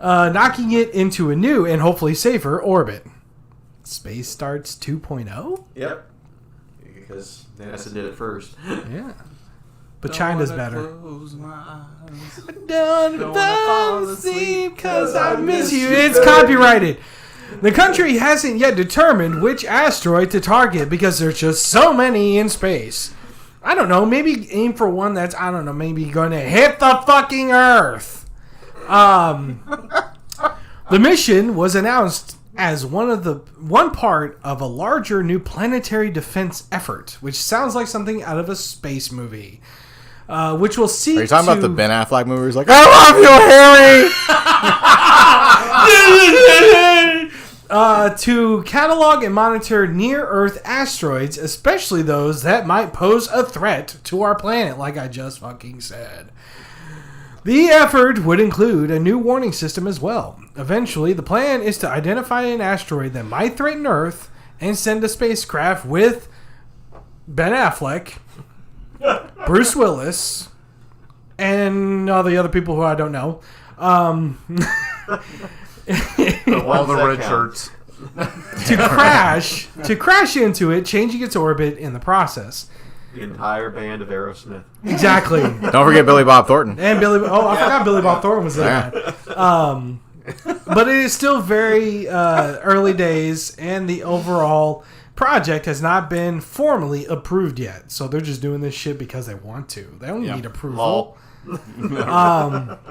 Knocking it into a new and hopefully safer orbit. Space Starts 2.0? Yep. Because NASA did it first. Yeah. But China's better. Close my eyes. Don't fall asleep because I miss you. It's copyrighted. The country hasn't yet determined which asteroid to target because there's just so many in space. I don't know. Maybe aim for one that's, I don't know, maybe going to hit the fucking Earth. The mission was announced as one part of a larger new planetary defense effort, which sounds like something out of a space movie. Which will see. Are you talking about the Ben Affleck movie? He's like, I love you, Harry! To catalog and monitor near-Earth asteroids, especially those that might pose a threat to our planet, like I just fucking said. The effort would include a new warning system as well. Eventually, the plan is to identify an asteroid that might threaten Earth and send a spacecraft with Ben Affleck, Bruce Willis, and all the other people who I don't know. All the red shirts. to crash into it, changing its orbit in the process. The entire band of Aerosmith. Exactly. Don't forget Billy Bob Thornton. And Billy. Oh, I forgot Billy Bob Thornton was in that. But it is still very early days, and the overall project has not been formally approved yet. So they're just doing this shit because they want to. They don't need approval.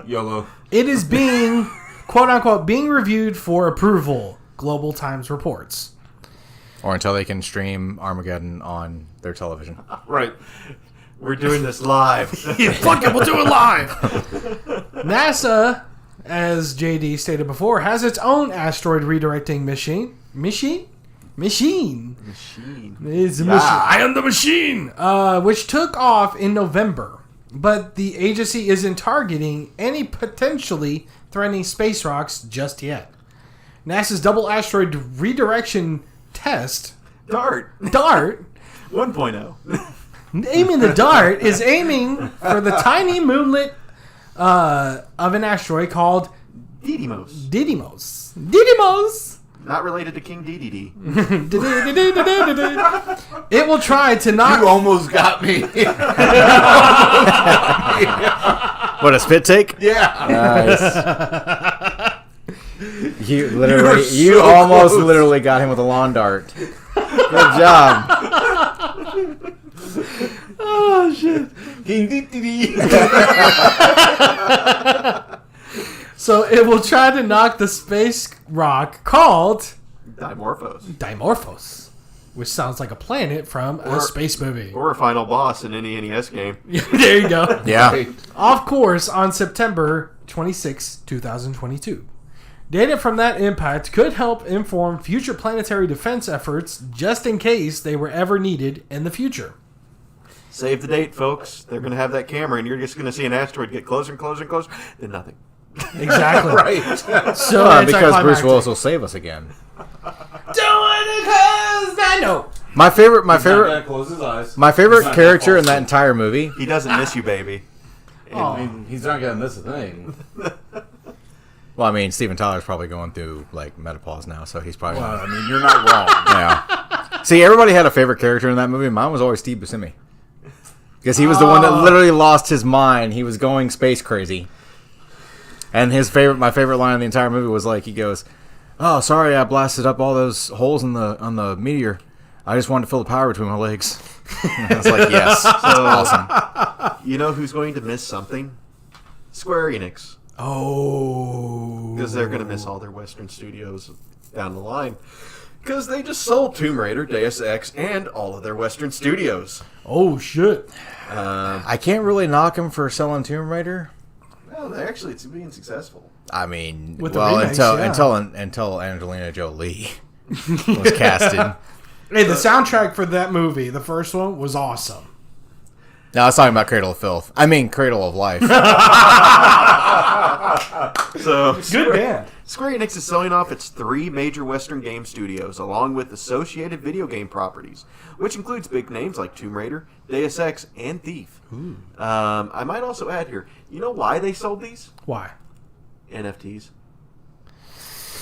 YOLO. It is being, quote unquote, being reviewed for approval. Global Times reports. Or until they can stream Armageddon on their television. Right. We're doing this live. Fuck it, we'll do it live. NASA, as JD stated before, has its own asteroid redirecting machine. Machine. It's a machine. I am the machine. Which took off in November, but the agency isn't targeting any potentially threatening space rocks just yet. NASA's double asteroid redirection test, DART 1.0. Aiming the DART is aiming for the tiny moonlet of an asteroid called Didymos. Not related to King DDD. It will try to knock. You almost got me. What, a spit take? Yeah. Nice. You almost literally got him with a lawn dart. Good job. Oh shit. So it will try to knock the space rock called Dimorphos, which sounds like a planet from a space movie. Or a final boss in any NES game. There you go. Yeah. Off course on September 26, 2022. Data from that impact could help inform future planetary defense efforts just in case they were ever needed in the future. Save the date, folks. They're going to have that camera, and you're just going to see an asteroid get closer and closer and closer, then nothing. Exactly. Right. So because Bruce Willis will save us again. Do it because I know. My favorite Close his eyes. My favorite character in that entire movie. He doesn't miss you, baby. I mean, he's not gonna miss a thing. Well, I mean, Steven Tyler's probably going through like menopause now, so he's probably. Well, I mean, you're not wrong. Yeah. See, everybody had a favorite character in that movie. Mine was always Steve Buscemi, because he was the one that literally lost his mind. He was going space crazy. And my favorite line in the entire movie was like, he goes, "Oh, sorry, I blasted up all those holes on the meteor. I just wanted to feel the power between my legs." I was like, yes, that's awesome. You know who's going to miss something? Square Enix. Oh. Because they're going to miss all their Western studios down the line. Because they just sold Tomb Raider, Deus Ex, and all of their Western studios. Oh, shit. I can't really knock him for selling Tomb Raider. Well, actually, it's being successful. I mean, With the remakes, until Angelina Jolie was casted. Hey, the soundtrack for that movie, the first one, was awesome. No, I was talking about Cradle of Filth. I mean, Cradle of Life. So, Good band. Square Enix is selling off its 3 major Western game studios, along with associated video game properties, which includes big names like Tomb Raider, Deus Ex, and Thief. I might also add here, you know why they sold these? Why? NFTs.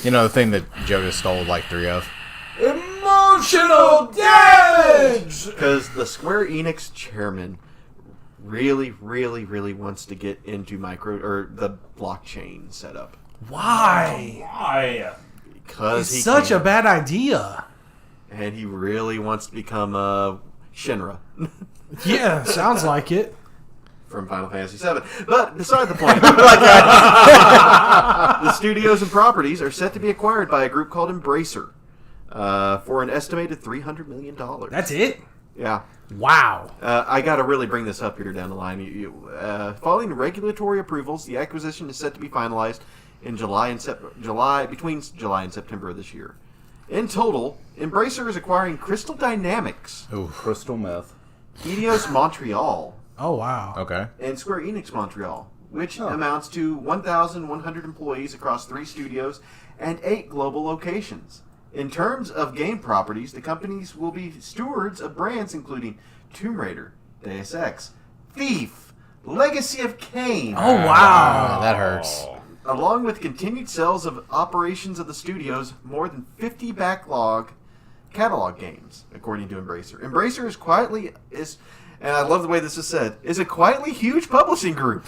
You know, the thing that Joe just stole like 3 of? Emotional damage! Because the Square Enix chairman really, really, really wants to get into the blockchain setup. Why? Because It's such a bad idea. and he really wants to become Shinra Yeah, sounds like it. from Final Fantasy VII. But beside the point, the studios and properties are set to be acquired by a group called Embracer for an estimated $300 million. That's it? Yeah. Wow. I got to really bring this up here down the line. Following regulatory approvals, the acquisition is set to be finalized in between July and September of this year. In total, Embracer is acquiring Crystal Dynamics, Crystal meth. Eidos Montreal, Oh, wow. Okay. and Square Enix Montreal, which amounts to 1,100 employees across 3 studios and 8 global locations. In terms of game properties, the companies will be stewards of brands including Tomb Raider, Deus Ex, Thief, Legacy of Kain, Oh, wow. That hurts. along with continued sales of operations of the studios, more than 50 backlog catalog games, according to Embracer. Embracer is, and I love the way this is said, is a quietly huge publishing group.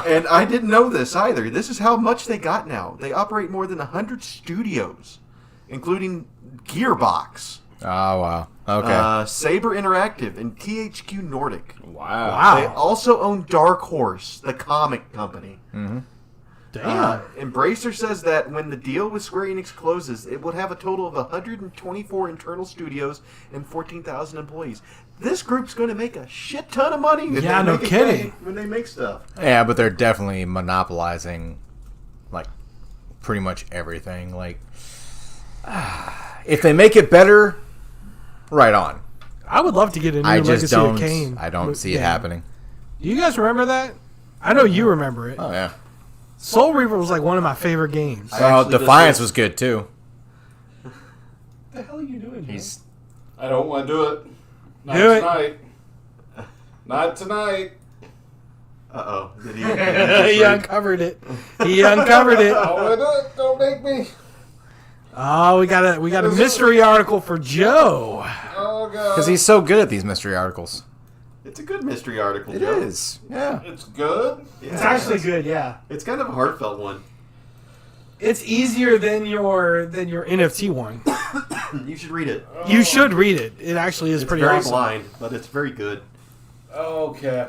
And I didn't know this either. This is how much they got now. They operate more than 100 studios, including Gearbox. Oh, wow. Okay. Saber Interactive and THQ Nordic. Wow. They also own Dark Horse, the comic company. Mm-hmm. Damn. Embracer says that when the deal with Square Enix closes, it would have a total of 124 internal studios and 14,000 employees. This group's going to make a shit ton of money. Yeah, no kidding. When they make stuff. Yeah, but they're definitely monopolizing, like, pretty much everything. Like, if they make it better, right on. I would love to get a new I just Legacy don't. of Kain. I don't see it happening. Do you guys remember that? I know you remember it. Oh yeah. Soul Reaver was like one of my favorite games. Actually, Defiance this was good too. What the hell are you doing? He's I don't want to do it. Not Do it. tonight. Not tonight. Uh-oh. Did he He uncovered it. He uncovered it. I don't want to do it. Don't make me. Oh, we got a mystery article for Joe. Oh, God. because he's so good at these mystery articles. It's a good mystery article, It Joe. is. Yeah. It's good. Yeah. It's actually good, yeah. It's kind of a heartfelt one. It's easier than your NFT one. You should read it. You should read it. It actually is It's pretty very awesome. blind, but it's very good. Okay.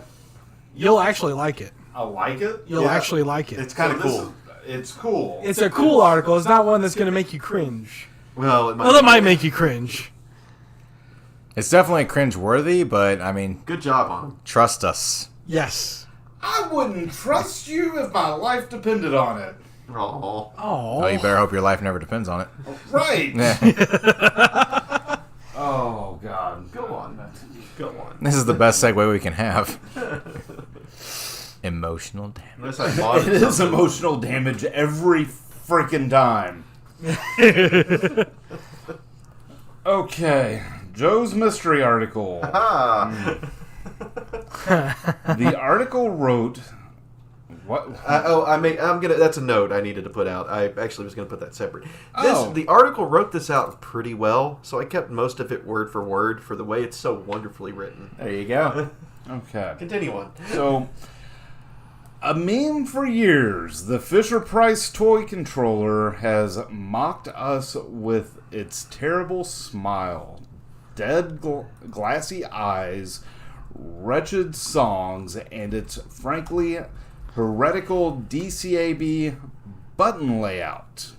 You'll actually like it. I like it. You'll Yeah. actually like it. It's kind of So this cool. It's cool. It's a cool article. It's not one that's going to make you cringe. Well, Well, it might make you cringe. It's definitely cringe-worthy, but I mean, Good job on him. trust us. Yes. I wouldn't trust you if my life depended on it. Oh. Oh, you better hope your life never depends on it. Right. Yeah. Oh, God. Go on. Go on. This is the best segue we can have. Emotional damage. Unless I bought It is something. emotional damage every freaking time. Okay. Joe's mystery article. Ah. The article wrote... What? I'm gonna. That's a note I needed to put out. I actually was gonna put that separate. Oh. The article wrote this out pretty well, so I kept most of it word for the way it's so wonderfully written. There you go. Okay. Continue on. So, a meme for years, the Fisher-Price toy controller has mocked us with its terrible smile, dead glassy eyes, wretched songs, and its frankly heretical DCAB button layout.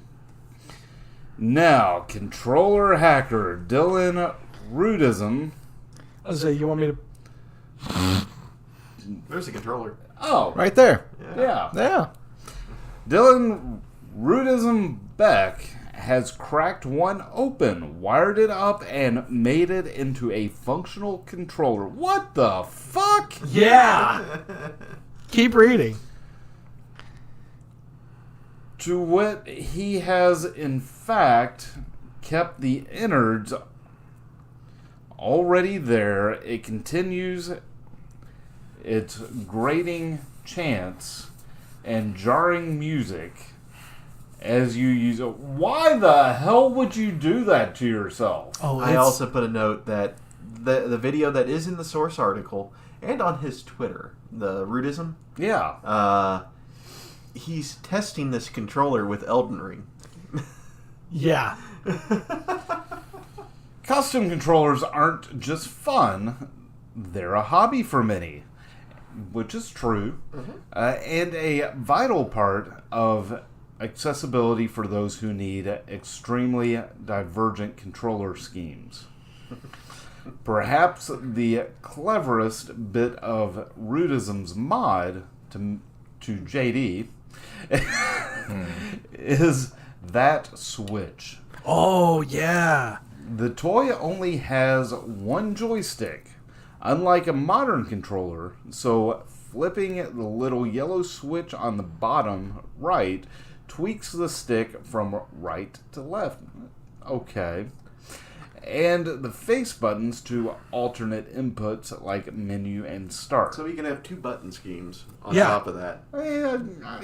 Now, controller hacker Dylan Rudism. I was say, you want me to? There's the controller. Oh, Right there. yeah. Yeah. Dylan Rudism Beck has cracked one open, wired it up, and made it into a functional controller. What the fuck? Yeah. Keep reading. To wit, he has in fact kept the innards already there. It continues its grating chants and jarring music as you use it. Why the hell would you do that to yourself? Oh, I also put a note that the video that is in the source article and on his Twitter, the Rudism, Yeah. he's testing this controller with Elden Ring. Yeah. Custom controllers aren't just fun, they're a hobby for many, which is true, and a vital part of accessibility for those who need extremely divergent controller schemes. Perhaps the cleverest bit of Rudism's mod to JD is that switch. Oh, yeah. The toy only has one joystick, unlike a modern controller, so flipping the little yellow switch on the bottom right tweaks the stick from right to left. Okay. and the face buttons to alternate inputs like menu and start. So you can have 2 button schemes on Yeah. top of that.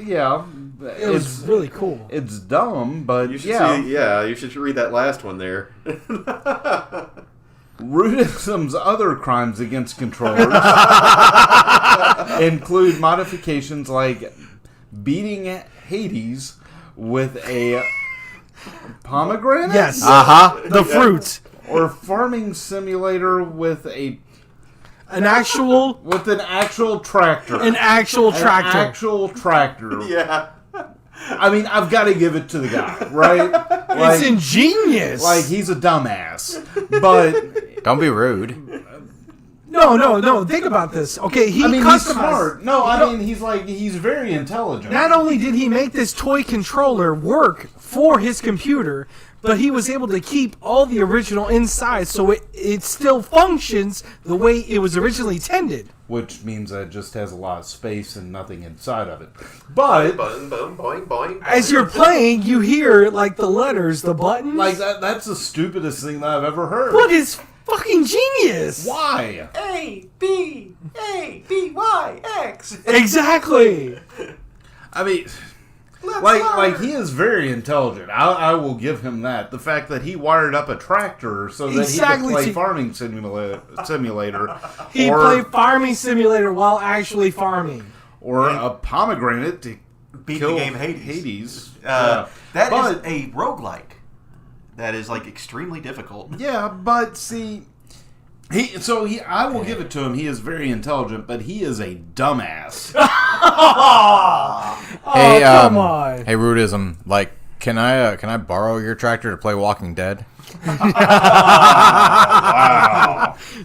Yeah. It was really cool. It's dumb, but You should you should read that last one there. Rudism's other crimes against controllers include modifications like beating Hades with a pomegranate? Yes. Uh-huh. The fruit. Or farming simulator with An actual an actual tractor. An actual tractor. An actual tractor. Yeah. I mean, I've got to give it to the guy, right? It's ingenious. Like, he's a dumbass. But Don't be rude. No. Think about this. Okay, he he's customized. smart. No, I mean, he's very intelligent. Not only did he make this toy controller work for his computer, but he was able to keep all the original inside, so it still functions the way it was originally intended. Which means that it just has a lot of space and nothing inside of it. But Boing, boing, boing, boing. As you're playing, you hear like the letters, the buttons. like that's the stupidest thing that I've ever heard. But it's fucking genius. Why? A, B, Y, X. Exactly. I mean, Let's like learn. he is very intelligent. I will give him that. The fact that he wired up a tractor so that Exactly. he could play farming simulator He played Farming Simulator while actually farming. or a pomegranate to Beat kill the game Hades. Yeah. That But- is a roguelike. That is like extremely difficult. Yeah, but see, I will give it to him. He is very intelligent, but he is a dumbass. Hey, come on. Hey, Rudism. Like, can I borrow your tractor to play Walking Dead?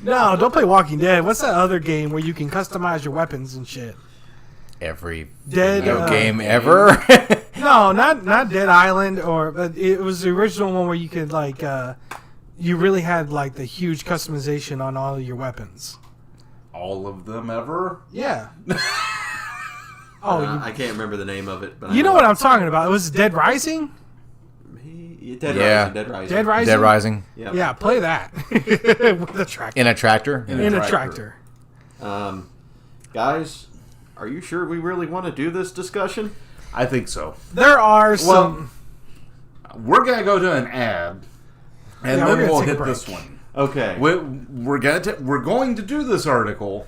No, don't play Walking Dead. What's that other game where you can customize your weapons and shit? Every Dead video game ever. No, not Dead Island, but it was the original one where you could like you really had like the huge customization on all of your weapons. All of them ever? Yeah. I can't remember the name of it, but You know what I'm talking about? It was Dead Rising. Dead Yeah. Rising. Dead Rising. Dead Rising. Dead Rising. Yep. Yeah, play that with a tractor. In a tractor. In a tractor. Guys, are you sure we really want to do this discussion? I think so. There are some. We're gonna go to an ad, and Yeah, we're then gonna we'll take a hit break. this one. Okay. We're going to do this article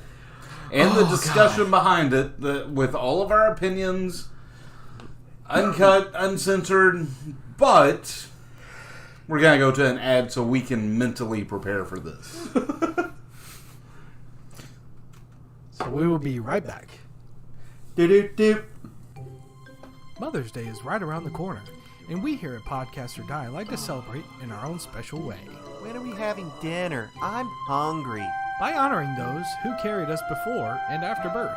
and the discussion behind it with all of our opinions, uncut, uncensored, but we're gonna go to an ad so we can mentally prepare for this. So we will be right back. Do-do-do. Mother's Day is right around the corner, and we here at Podcast or Die like to celebrate in our own special way. When are we having dinner? I'm hungry. By honoring those who carried us before and after birth.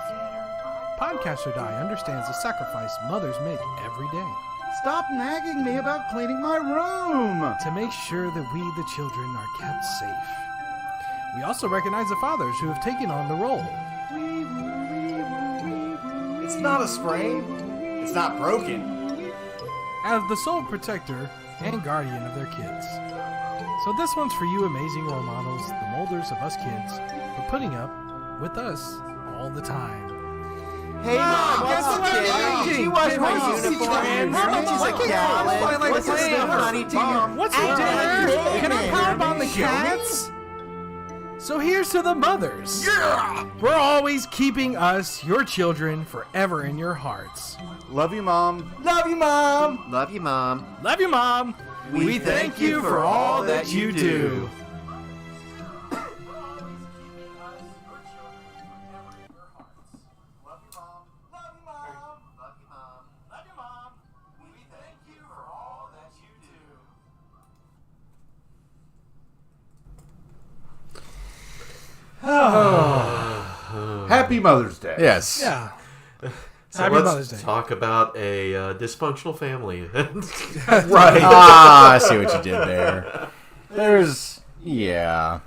Podcast or Die understands the sacrifice mothers make every day Stop nagging me about cleaning my room. to make sure that we, the children, are kept safe. We also recognize the fathers who have taken on the role. It's not a sprain. It's not broken. As the sole protector and guardian of their kids. So this one's for you amazing role models, the molders of us kids, for putting up with us all the time. Hey, Mom, guess what's what the I'm kid? thinking? Do you wash my Hey, uniform? Mom, How much is a gallon? What's the stuff, honey, to your... What's for dinner? Can I pound on the cats? So here's to the mothers. Yeah! We're always keeping us, your children, forever in your hearts. Love you, Mom. Love you, Mom. Love you, Mom. Love you, Mom. We thank you for all that you do. Happy Mother's Day. Yes. Yeah. So Happy let's Mother's Day. talk about a dysfunctional family. Right. I see what you did there. Yeah.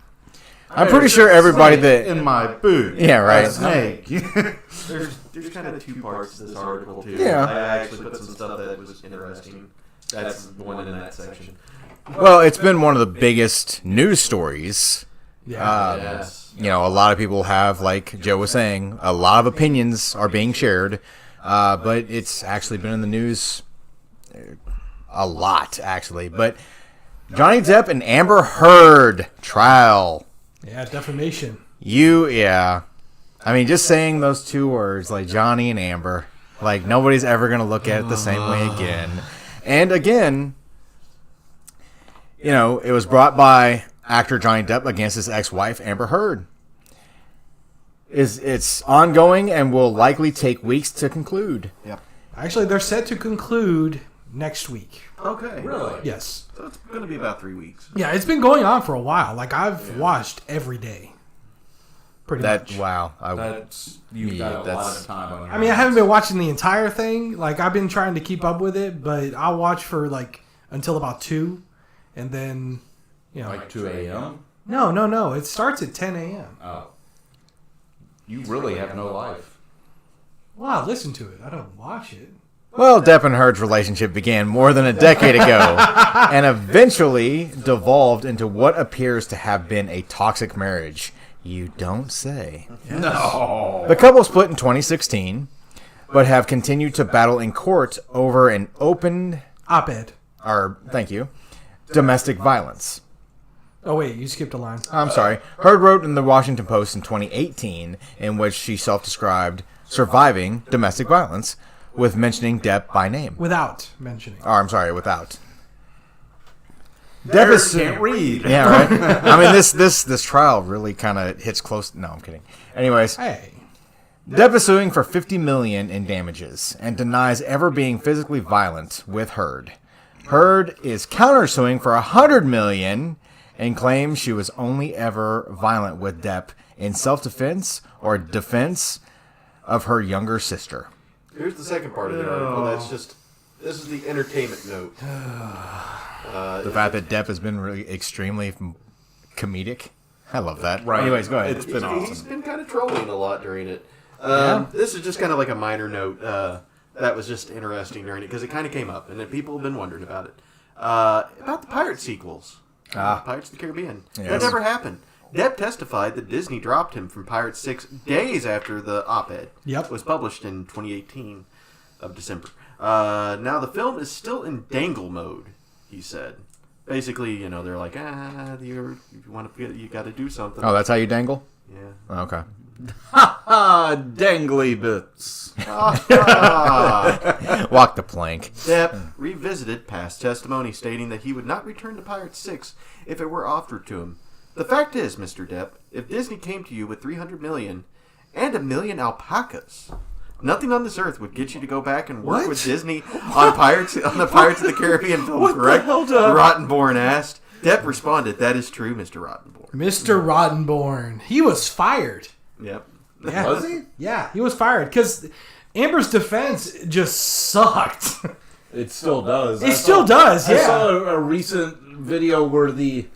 I'm pretty sure everybody that. in my boot. Yeah, right. A snake. There's kind of two parts to this article too. Yeah. I actually put some stuff that was interesting. That's the one in that section. Well, it's been one of the biggest news stories. Yeah. Yes. You know, a lot of people have, like Joe was saying, a lot of opinions are being shared, but it's actually been in the news a lot, actually. But Johnny Depp and Amber Heard trial. Yeah, defamation. Yeah. I mean, just saying those two words, like Johnny and Amber, like nobody's ever going to look at it the same way again. And again, you know, it was brought by actor Johnny Depp against his ex-wife, Amber Heard. It's ongoing and will likely take weeks to conclude. Yep. Actually, they're set to conclude next week. Okay. Really? Yes. So it's going to be about 3 weeks. Yeah, it's been going on for a while. Like, I've watched every day. Pretty much. Wow. That's you've got a lot of time on your I mean, I haven't been watching the entire thing. Like, I've been trying to keep up with it, but I'll watch for, like, until about 2, and then, you know. like 2 a.m. No. It starts at 10 a.m. Oh, you really have no life. Well, I listen to it. I don't watch it. Well, Depp and Heard's relationship began more than a decade ago and eventually devolved into what appears to have been a toxic marriage. You don't say. No. The couple split in 2016, but have continued to battle in court over an open, Op-ed. thank you, domestic violence. Oh, wait. You skipped a line. I'm sorry. Heard wrote in the Washington Post in 2018, in which she self-described surviving domestic violence, with mentioning Depp by name. Without mentioning. Oh, I'm sorry, without. Depp can't read. Yeah, right. I mean, this trial really kind of hits close. No, I'm kidding. Anyways, Hey. Depp is suing for $50 million in damages and denies ever being physically violent with Heard. Heard is countersuing for $100 million and claims she was only ever violent with Depp in self-defense or defense of her younger sister. Here's the second part of the article. This is the entertainment note. The fact that Depp has been really extremely comedic. I love that. Right. Anyways, go ahead. It's been awesome. He's been kind of trolling a lot during it. This is just kind of like a minor note that was just interesting during it because it kind of came up and then people have been wondering about it. About the pirate sequels. Pirates of the Caribbean. Yes. That never happened. Depp testified that Disney dropped him from Pirates 6 days after the op-ed was published in 2018 of December. Now the film is still in dangle mode, he said. Basically, you know, they're like, you got to do something. Oh, that's how you dangle? Yeah. Okay. Dangly bits. Walk the plank. Depp revisited past testimony, stating that he would not return to Pirates 6 if it were offered to him. The fact is, Mr. Depp, if Disney came to you with $300 million and 1 million alpacas, nothing on this earth would get you to go back and work with Disney on the Pirates of the Caribbean film, correct? Rottenborn asked. Depp responded, "That is true, Mr. Rottenborn." Mr. Rottenborn. He was fired. Yep. Yeah. Was he? Yeah, he was fired because Amber's defense just sucked. It still does. It still does, yeah. I saw a recent video where the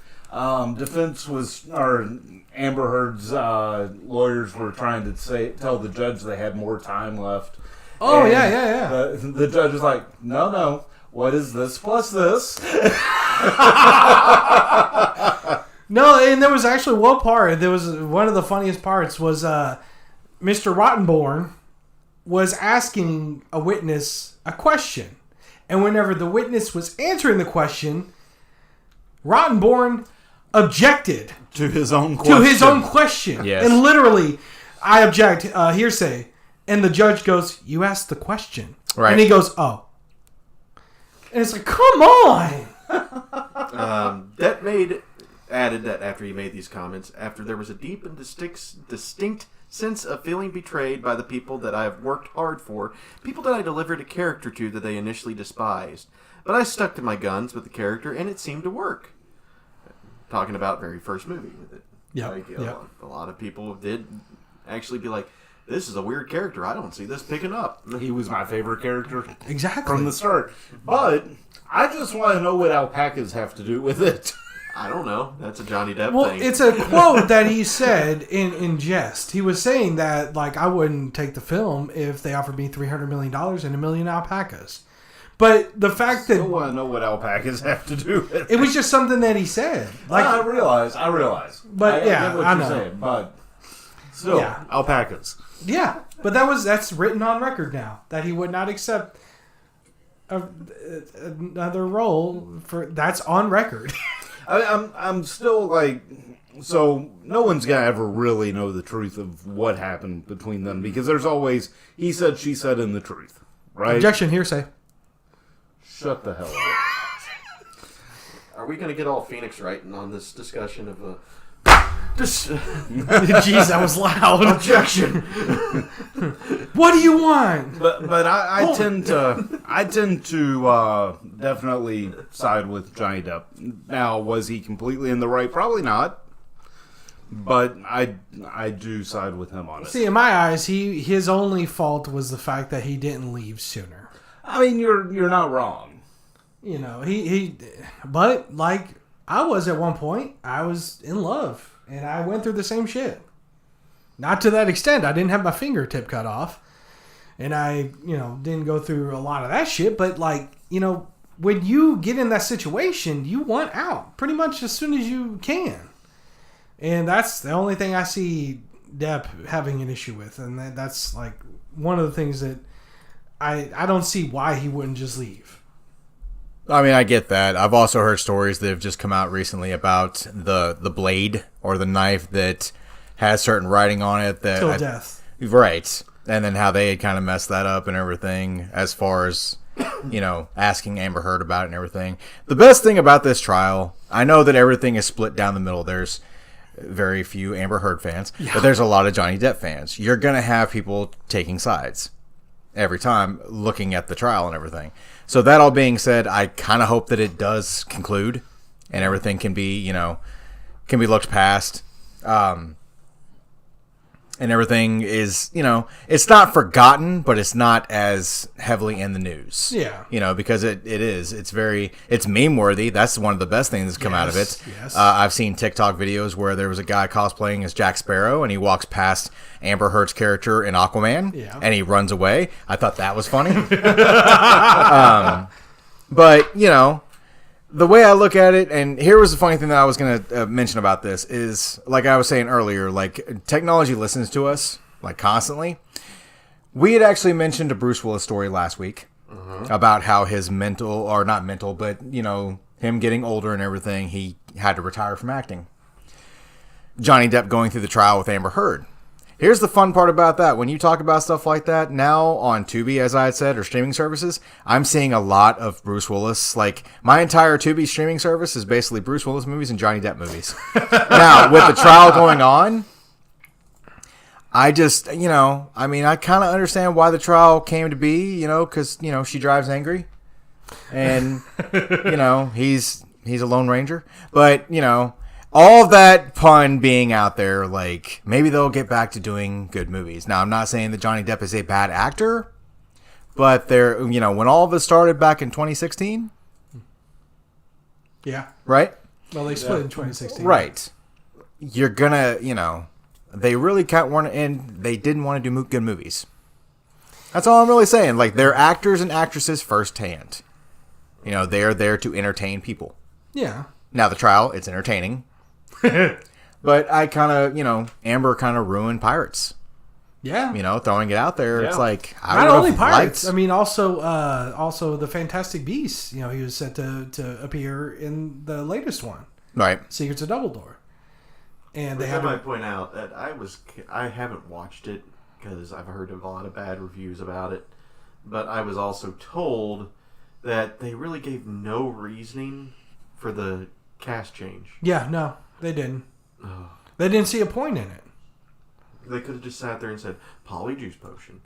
defense was, or Amber Heard's lawyers were trying to tell the judge they had more time left. Oh, And yeah. The judge was like, no, what is this plus this? No, and there was actually one part. There was one of the funniest parts was Mr. Rottenborn was asking a witness a question, and whenever the witness was answering the question, Rottenborn objected To his own question. Yes. and literally, I object, hearsay, and the judge goes, "You asked the question," Right. and he goes, "Oh," and it's like, come on. Depp added that after he made these comments, after there was a deep and distinct sense of feeling betrayed by the people that I have worked hard for, people that I delivered a character to that they initially despised. But I stuck to my guns with the character, and it seemed to work. Talking about very first movie with it. Yep, yep. A lot of people did actually be like, this is a weird character. I don't see this picking up. He was my favorite character Exactly. from the start. But I just want to know what alpacas have to do with it. I don't know. That's a Johnny Depp Well, thing. it's a quote that he said in jest. He was saying that, like, I wouldn't take the film if they offered me $300 million and 1 million alpacas. But the fact that I don't want to know what alpacas have to do with it. it was just something that he said. Like, I realize. But, yeah, get what I you're know. saying, but still, Yeah. alpacas. yeah, but that's written on record now that he would not accept another role for that's on record. I'm still like, so no one's gonna ever really know the truth of what happened between them because there's always he said, she said, in the truth, right? Objection, hearsay. Shut the hell up. Are we going to get all Phoenix right on this discussion of Jeez, that was loud. objection? What do you want? But I tend to definitely side with Johnny Depp. Now, was he completely in the right? Probably not. But I do side with him on it. See, in my eyes, his only fault was the fact that he didn't leave sooner. I mean, you're not wrong. You know, but like I was at one point, I was in love, and I went through the same shit. Not to that extent. I didn't have my fingertip cut off, and I, didn't go through a lot of that shit. But like, when you get in that situation, you want out pretty much as soon as you can, and that's the only thing I see Depp having an issue with, and that's like one of the things that I don't see why he wouldn't just leave. I mean, I get that. I've also heard stories that have just come out recently about the blade or the knife that has certain writing on it that Till death. Right. And then how they had kind of messed that up and everything as far as, asking Amber Heard about it and everything. The best thing about this trial, I know that everything is split down the middle. There's very few Amber Heard fans, but there's a lot of Johnny Depp fans. You're going to have people taking sides every time looking at the trial and everything. So that all being said, I kind of hope that it does conclude and everything can be, can be looked past. And everything is, it's not forgotten, but it's not as heavily in the news. Yeah. Because it's meme worthy. That's one of the best things that's come out of it. Yes. I've seen TikTok videos where there was a guy cosplaying as Jack Sparrow and he walks past Amber Heard's character in Aquaman and he runs away. I thought that was funny. But, the way I look at it, and here was the funny thing that I was going to mention about this, is, like I was saying earlier, like, technology listens to us, like, constantly. We had actually mentioned a Bruce Willis story last week about how his mental, or not mental, but, him getting older and everything, he had to retire from acting. Johnny Depp going through the trial with Amber Heard. Here's the fun part about that. When you talk about stuff like that, now on Tubi, as I had said, or streaming services, I'm seeing a lot of Bruce Willis. Like, my entire Tubi streaming service is basically Bruce Willis movies and Johnny Depp movies. Now, with the trial going on, I just, I kind of understand why the trial came to be, because, she drives angry. And, he's a Lone Ranger. But, all of that pun being out there, like, maybe they'll get back to doing good movies. Now, I'm not saying that Johnny Depp is a bad actor, but they're, when all of this started back in 2016. Yeah. Right? Well, they split in 2016. Right. You're gonna, they really can't want to, and they didn't want to do good movies. That's all I'm really saying. Like, they're actors and actresses firsthand. They're there to entertain people. Yeah. Now, the trial, it's entertaining. But I kind of, Amber kind of ruined Pirates. Yeah. Throwing it out there, it's like, I not would've only Pirates. liked- I mean, also the Fantastic Beasts. He was set to appear in the latest one, Right. Secrets of Dumbledore. And they I had might point out that I haven't watched it because I've heard of a lot of bad reviews about it, but I was also told that they really gave no reasoning for the cast change. Yeah, no, they didn't. They didn't see a point in it. They could have just sat there and said Polyjuice Potion,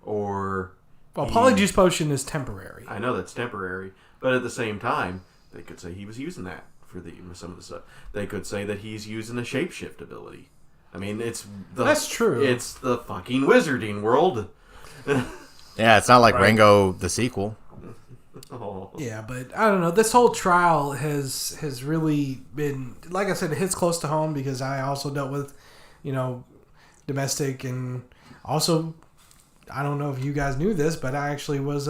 or Polyjuice Potion is temporary. I know that's temporary, but at the same time, they could say he was using that for some of the stuff. They could say that he's using a shapeshift ability. I mean, that's true. It's the fucking wizarding world. Yeah, it's not like Rango the sequel. Oh. Yeah, but I don't know. This whole trial has really been, like I said, it hits close to home because I also dealt with, domestic, and also I don't know if you guys knew this, but I actually was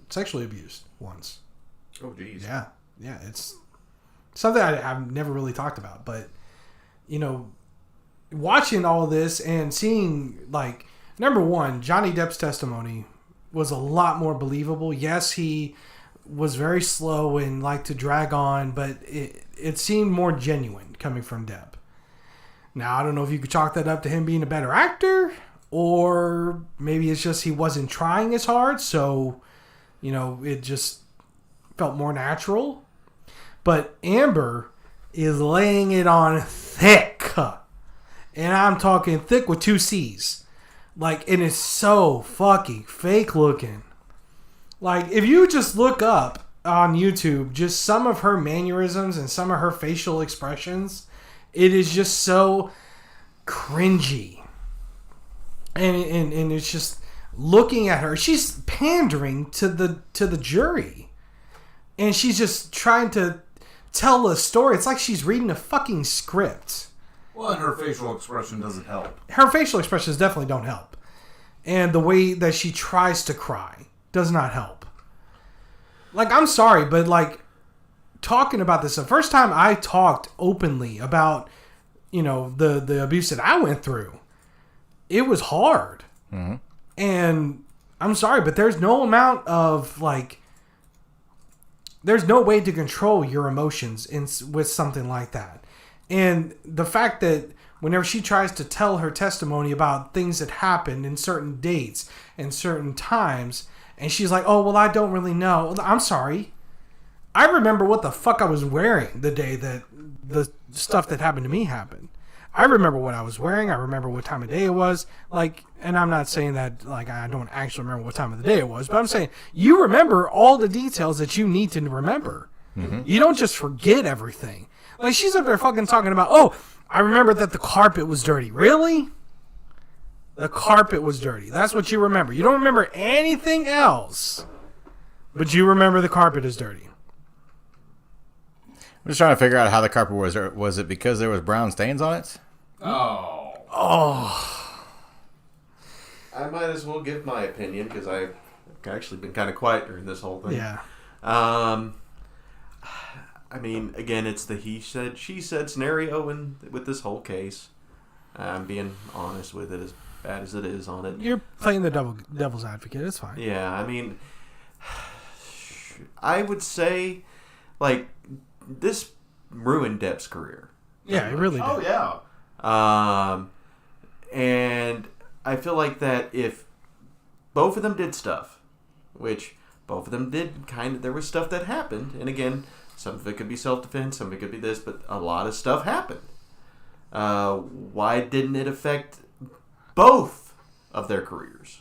sexually abused once. Oh, geez. Yeah. It's something I've never really talked about, but watching all this and seeing, like, number one, Johnny Depp's testimony was a lot more believable. Yes, he was very slow and liked to drag on, but it seemed more genuine coming from Depp. Now, I don't know if you could chalk that up to him being a better actor, or maybe it's just he wasn't trying as hard, so, it just felt more natural. But Amber is laying it on thick. And I'm talking thick with 2 C's. Like, and it's so fucking fake looking. Like, if you just look up on YouTube just some of her mannerisms and some of her facial expressions, it is just so cringy. And it's just looking at her. She's pandering to the jury. And she's just trying to tell a story. It's like she's reading a fucking script. Well, and her facial expression doesn't help. Her facial expressions definitely don't help. And the way that she tries to cry does not help. Like, I'm sorry, but, like, talking about this, the first time I talked openly about, the abuse that I went through, it was hard. Mm-hmm. And I'm sorry, but there's no amount of, like, there's no way to control your emotions with something like that. And the fact that whenever she tries to tell her testimony about things that happened in certain dates and certain times, and she's like, oh, well, I don't really know. I'm sorry. I remember what the fuck I was wearing the day that the stuff that happened to me happened. I remember what I was wearing. I remember what time of day it was. Like, and I'm not saying that, like, I don't actually remember what time of the day it was, but I'm saying you remember all the details that you need to remember. Mm-hmm. You don't just forget everything. Like, she's up there fucking talking about, oh, I remember that the carpet was dirty. Really? The carpet was dirty. That's what you remember. You don't remember anything else, but you remember the carpet is dirty. I'm just trying to figure out how the carpet was. Was it because there was brown stains on it? Oh. I might as well give my opinion because I've actually been kind of quiet during this whole thing. Yeah. I mean, again, it's the he said, she said scenario with this whole case. I'm being honest with it, as bad as it is on it. You're playing the devil's advocate. It's fine. Yeah, I mean, I would say, like, this ruined Depp's career. Yeah, it really did. Oh, yeah. And I feel like that if both of them did stuff, which both of them did there was stuff that happened, and again, some of it could be self-defense, some of it could be this, but a lot of stuff happened. Why didn't it affect both of their careers?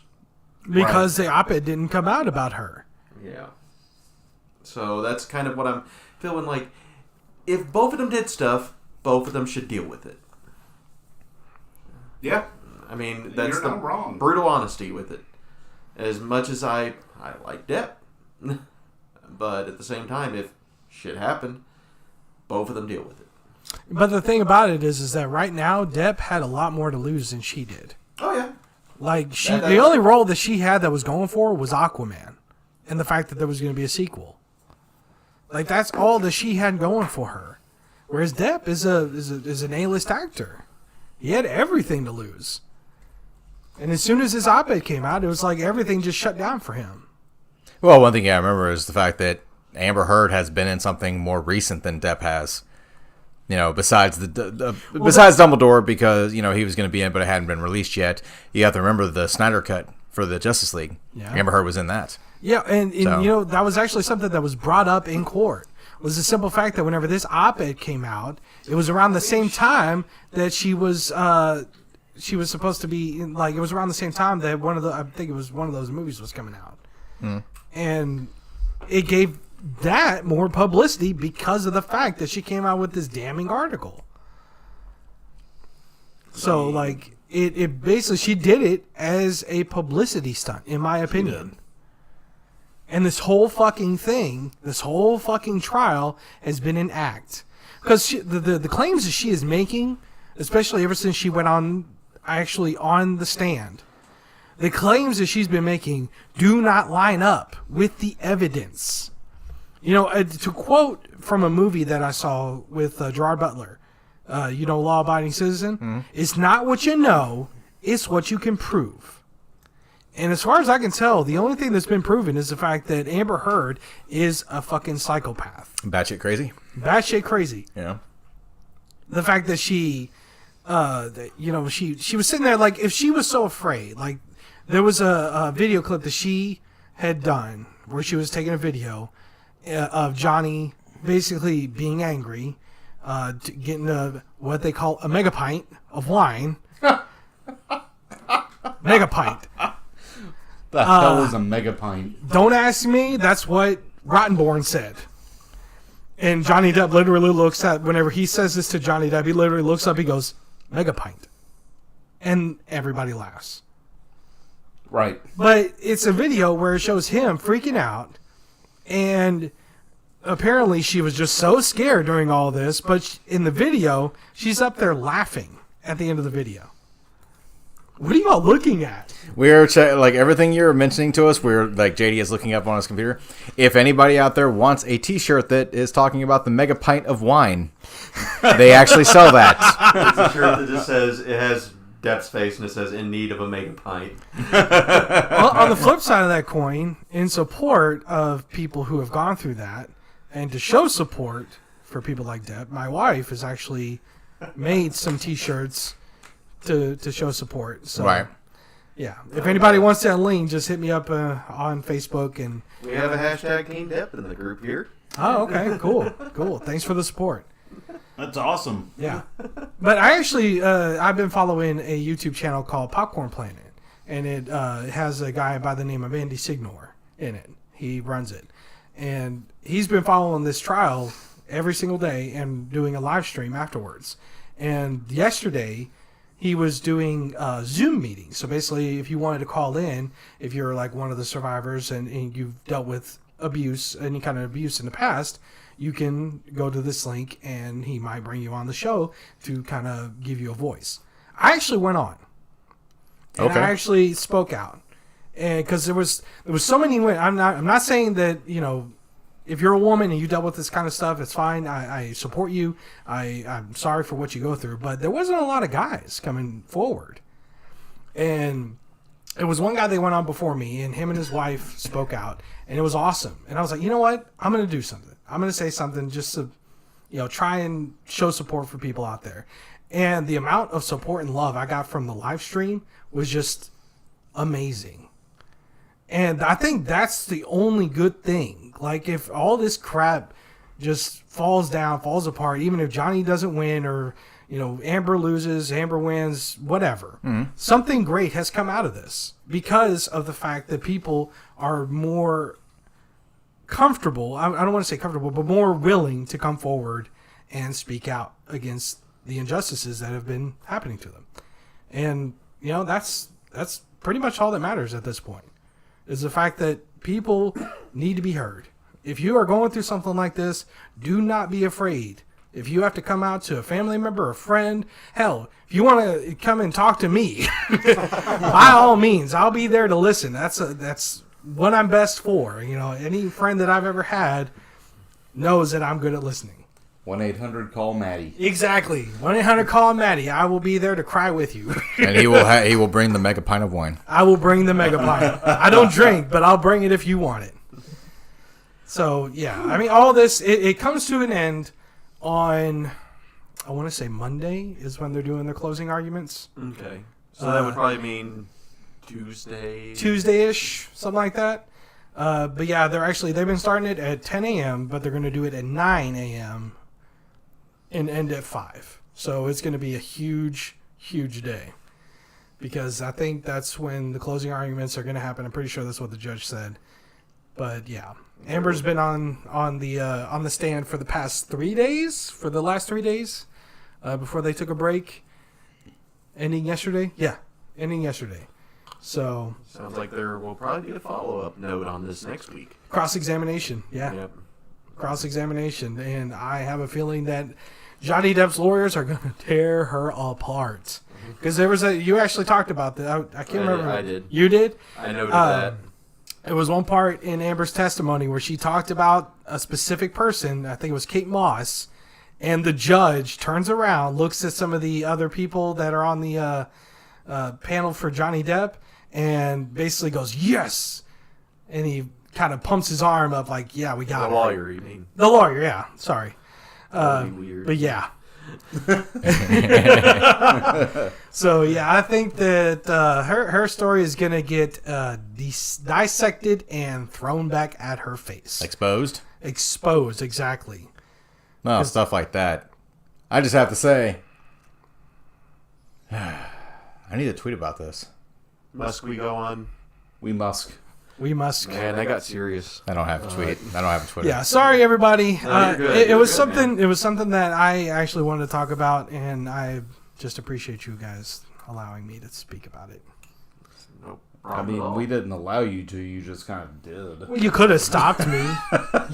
Because the op-ed didn't come out about her. Yeah. So that's kind of what I'm feeling like. If both of them did stuff, both of them should deal with it. Yeah. I mean, that's You're not wrong. Brutal honesty with it. As much as I like Depp, but at the same time, if shit happened, both of them deal with it. But the thing about it is that right now, Depp had a lot more to lose than she did. Oh, yeah. Like, the only role that she had that was going for was Aquaman. And the fact that there was going to be a sequel. Like, that's all that she had going for her. Whereas Depp is an A-list actor. He had everything to lose. And as soon as his op-ed came out, it was like everything just shut down for him. Well, one thing I remember is the fact that Amber Heard has been in something more recent than Depp has. Besides besides Dumbledore, because he was going to be in, but it hadn't been released yet. You have to remember the Snyder Cut for the Justice League. Yeah. Amber Heard was in that. Yeah, and that was actually something that was brought up in court. Was the simple fact that whenever this op-ed came out, it was around the same time that she was supposed to be in, like, it was around the same time that I think it was one of those movies was coming out. And it gave that more publicity because of the fact that she came out with this damning article. So, like, it basically, she did it as a publicity stunt, in my opinion. And this whole fucking thing, this whole fucking trial has been an act. Because the claims that she is making, especially ever since she went on, actually on the stand, the claims that she's been making do not line up with the evidence. You know, to quote from a movie that I saw with Gerard Butler, Law Abiding Citizen, it's not what you know, it's what you can prove. And as far as I can tell, the only thing that's been proven is the fact that Amber Heard is a fucking psychopath. Batshit crazy? Batshit crazy. Yeah. The fact that she was sitting there, like, if she was so afraid, like, there was a video clip that she had done where she was taking a video of Johnny basically being angry, getting what they call a mega pint of wine. Mega pint. The hell is a mega pint? Don't ask me. That's what Rottenborn said. And Johnny Depp literally looks at, whenever he says this to Johnny Depp, he literally looks up, he goes, mega pint. And everybody laughs. Right. But it's a video where it shows him freaking out. And apparently she was just so scared during all this. But in the video, she's up there laughing at the end of the video. What are y'all looking at? We're like everything you're mentioning to us. We're like JD is looking up on his computer. If anybody out there wants a T-shirt that is talking about the mega pint of wine, they actually sell that. It's a shirt that just says, it has Depp's face and it says, in need of a mega pint. Well, on the flip side of that coin, in support of people who have gone through that, and to show support for people like Depp, my wife has actually made some T-shirts to show support. So, Right. Yeah. If anybody wants that link, just hit me up on Facebook. And We have a hashtag Team Depp in the group here. oh, okay, cool. Thanks for the support. That's awesome. Yeah. But I actually, I've been following a YouTube channel called Popcorn Planet, and it has a guy by the name of Andy Signor in it. He runs it. And he's been following this trial every single day and doing a live stream afterwards. And yesterday, he was doing Zoom meetings. So basically, if you wanted to call in, if you're like one of the survivors and you've dealt with abuse, any kind of abuse in the past, you can go to this link and he might bring you on the show to kind of give you a voice. I actually went on. And Okay. I actually spoke out. And because there was so many women. I'm not saying that, if you're a woman and you dealt with this kind of stuff, it's fine. I support you. I'm sorry for what you go through. But there wasn't a lot of guys coming forward. And it was one guy that went on before me, and him and his wife spoke out. And it was awesome. And I was like, you know what? I'm going to do something. I'm going to say something just to, try and show support for people out there. And the amount of support and love I got from the live stream was just amazing. And I think that's the only good thing. Like, if all this crap just falls apart, even if Johnny doesn't win or, Amber loses, Amber wins, whatever. Mm-hmm. Something great has come out of this because of the fact that people are more comfortable. I don't want to say comfortable, but more willing to come forward and speak out against the injustices that have been happening to them. And, that's pretty much all that matters at this point. Is the fact that people need to be heard. If you are going through something like this, do not be afraid. If you have to come out to a family member, a friend, hell, if you want to come and talk to me, by all means, I'll be there to listen. That's what I'm best for. Any friend that I've ever had knows that I'm good at listening. 1-800-CALL-MADDIE. Exactly. 1-800-CALL-MADDIE. I will be there to cry with you. And he will bring the mega pint of wine. I will bring the mega pint. I don't drink, but I'll bring it if you want it. So, yeah. All this, it comes to an end on, I want to say Monday is when they're doing their closing arguments. Okay. So that would probably mean Tuesday. Tuesday-ish, something like that. But yeah, they've been starting it at 10 a.m., but they're going to do it at 9 a.m. and end at 5. So it's going to be a huge, huge day. Because I think that's when the closing arguments are going to happen. I'm pretty sure that's what the judge said. But yeah, Amber's been on the stand for the last 3 days, before they took a break. Ending yesterday. Yeah, ending yesterday. So sounds like there will probably be a follow-up note on this next week. Cross-examination. Yeah. Yep. Cross-examination, and I have a feeling that Johnny Depp's lawyers are going to tear her apart. Because there was you actually talked about that. I can't remember. I did. You did? I noted that. It was one part in Amber's testimony where she talked about a specific person. I think it was Kate Moss. And the judge turns around, looks at some of the other people that are on the panel for Johnny Depp, and basically goes, yes! And he kind of pumps his arm up like, yeah, we got The it. lawyer, you mean? The lawyer, yeah. Sorry. That'd be weird. But yeah. So, yeah, I think that her story is going to get dissected and thrown back at her face. Exposed? Exposed, exactly. No, stuff like that. I just have to say, I need to tweet about this. Must we go on? We must. We must. Man, I got serious. I don't have a tweet. I don't have a Twitter. Yeah, sorry everybody. No, you're good. It You're was good, something. man. It was something that I actually wanted to talk about, and I just appreciate you guys allowing me to speak about it. No I problem at all. mean, we didn't allow you to. You just kind of did. Well, you could have stopped me.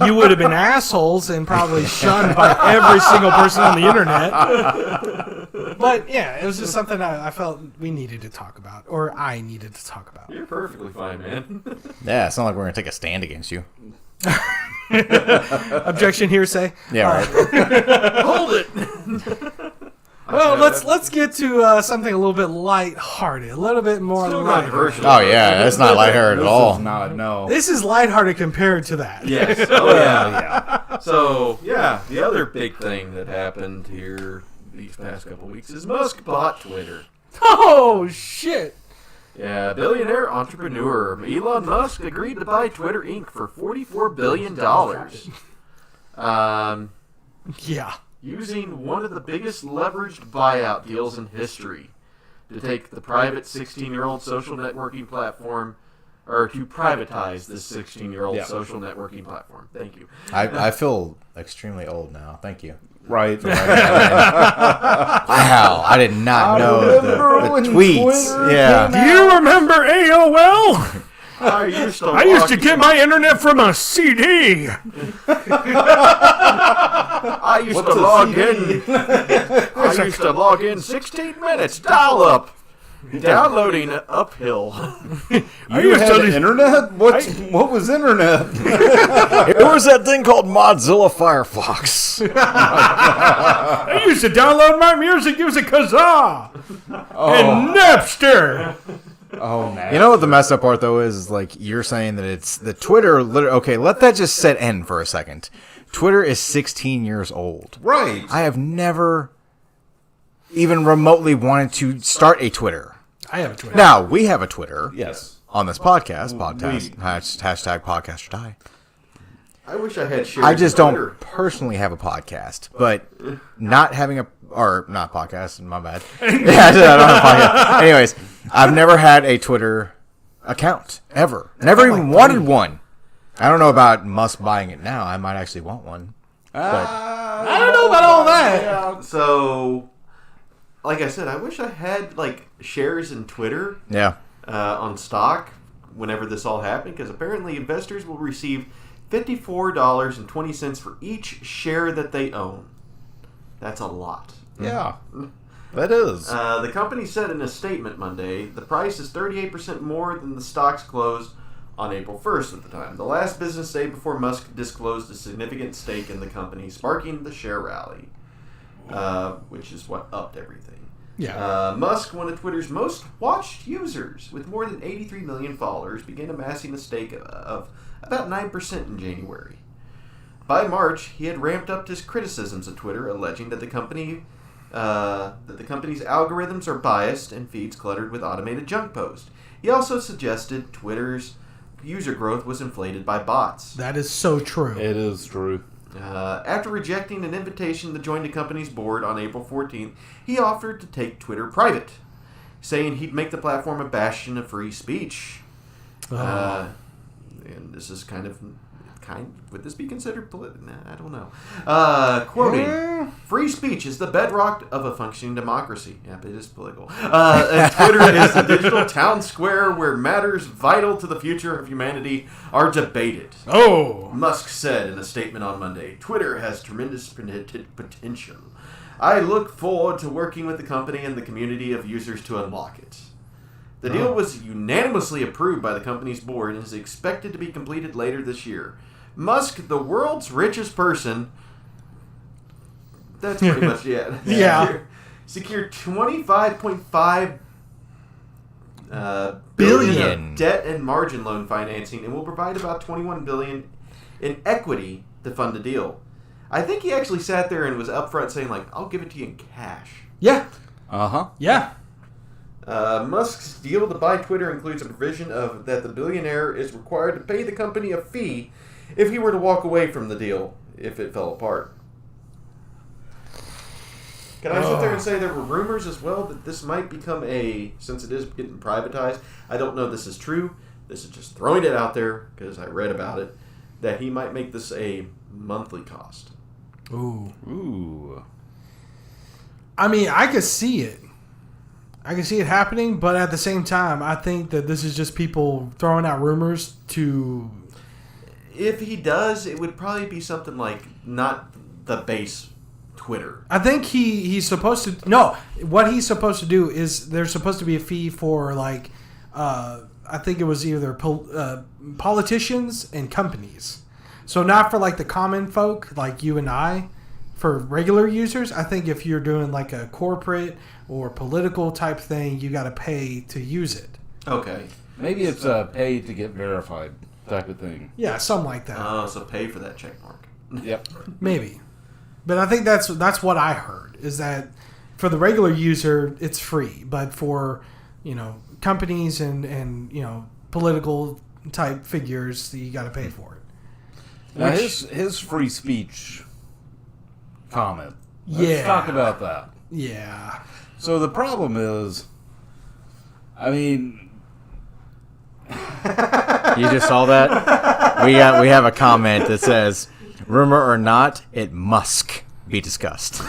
You would have been assholes and probably shunned by every single person on the internet. But yeah, it was just something I felt we needed to talk about, or I needed to talk about. You're perfectly fine, man. Yeah, it's not like we're going to take a stand against you. Objection, hearsay. Yeah, right. Hold it. Well, let's get to something a little bit lighthearted, a little bit more Still light. controversial. Oh, yeah, that's not lighthearted at This all. is not, no. This is lighthearted compared to that. Yes. Oh yeah. So yeah, the other big thing that happened here these past couple weeks is Musk bought Twitter. Oh shit! Yeah, billionaire entrepreneur Elon Musk agreed to buy Twitter Inc. for $44 billion. Yeah. Using one of the biggest leveraged buyout deals in history to take the private 16-year-old social networking platform, or to privatize this 16-year-old social networking platform. Thank you. I feel extremely old now. Thank you. Right. Wow, I did not know the when tweets. Twitter Yeah. Do you remember AOL? I used to I used to get my internet from a CD. I used to log in. I used to log in 16 minutes, dial up, downloading uphill. You had internet? What was internet? It was that thing called Mozilla Firefox. I used to download my music using Kazaa and Napster. Oh, man. You know what the messed up part though is like you're saying that it's the Twitter. Okay, let that just set in for a second. Twitter is 16 years old. Right. I have never even remotely wanted to start a Twitter. I have a Twitter. Now we have a Twitter. Yes. On this podcast, hashtag podcast or die. I wish I had shared I just Twitter. don't personally have a podcast, but not having not podcast, my bad. Yeah, I don't have a podcast. Anyways, I've never had a Twitter account, ever. Never even wanted one. I don't know about Musk buying it now. I might actually want one. I don't know about all that. So, like I said, I wish I had like shares in Twitter Yeah. on stock whenever this all happened, because apparently investors will receive $54.20 for each share that they own. That's a lot. Yeah. That is. The company said in a statement Monday, the price is 38% more than the stock's closed on April 1st at the time, the last business day before Musk disclosed a significant stake in the company, sparking the share rally, which is what upped everything. Yeah. Musk, one of Twitter's most watched users, with more than 83 million followers, began amassing a stake of about 9% in January. By March, he had ramped up his criticisms of Twitter, alleging that the company's algorithms are biased and feeds cluttered with automated junk posts. He also suggested Twitter's user growth was inflated by bots. That is so true. It is true. After rejecting an invitation to join the company's board on April 14th, he offered to take Twitter private, saying he'd make the platform a bastion of free speech. And this is would this be considered political? Nah, I don't know. Quoting, free speech is the bedrock of a functioning democracy. Yep, it is political. And Twitter is the digital town square where matters vital to the future of humanity are debated. Oh. Musk said in a statement on Monday, Twitter has tremendous potential. I look forward to working with the company and the community of users to unlock it. The deal was unanimously approved by the company's board and is expected to be completed later this year. Musk, the world's richest person, that's pretty much it. Yeah. Secured $25.5 billion of debt and margin loan financing and will provide about $21 billion in equity to fund the deal. I think he actually sat there and was upfront saying, like, I'll give it to you in cash. Yeah. Uh-huh. Yeah. Musk's deal to buy Twitter includes a provision of that the billionaire is required to pay the company a fee if he were to walk away from the deal if it fell apart. Can I sit there and say there were rumors as well that this might become since it is getting privatized, I don't know if this is true, this is just throwing it out there because I read about it, that he might make this a monthly cost. Ooh. I mean, I could see it. I can see it happening, but at the same time, I think that this is just people throwing out rumors to... If he does, it would probably be something like not the base Twitter. I think he's supposed to... No, what he's supposed to do is there's supposed to be a fee for, like, I think it was either politicians and companies. So not for, like, the common folk, like you and I. For regular users, I think if you're doing, like, a corporate or political type thing, you got to pay to use it. Okay. Maybe it's a pay to get verified type of thing. Yeah, something like that. Oh, so pay for that check mark. Yep. Maybe. But I think that's what I heard, is that for the regular user, it's free. But for, companies and political type figures, you got to pay for it. Now, his free speech comment. Let's Yeah. talk about that. Yeah. So the problem is, I mean, You just saw that? We have a comment that says, rumor or not, it must be discussed.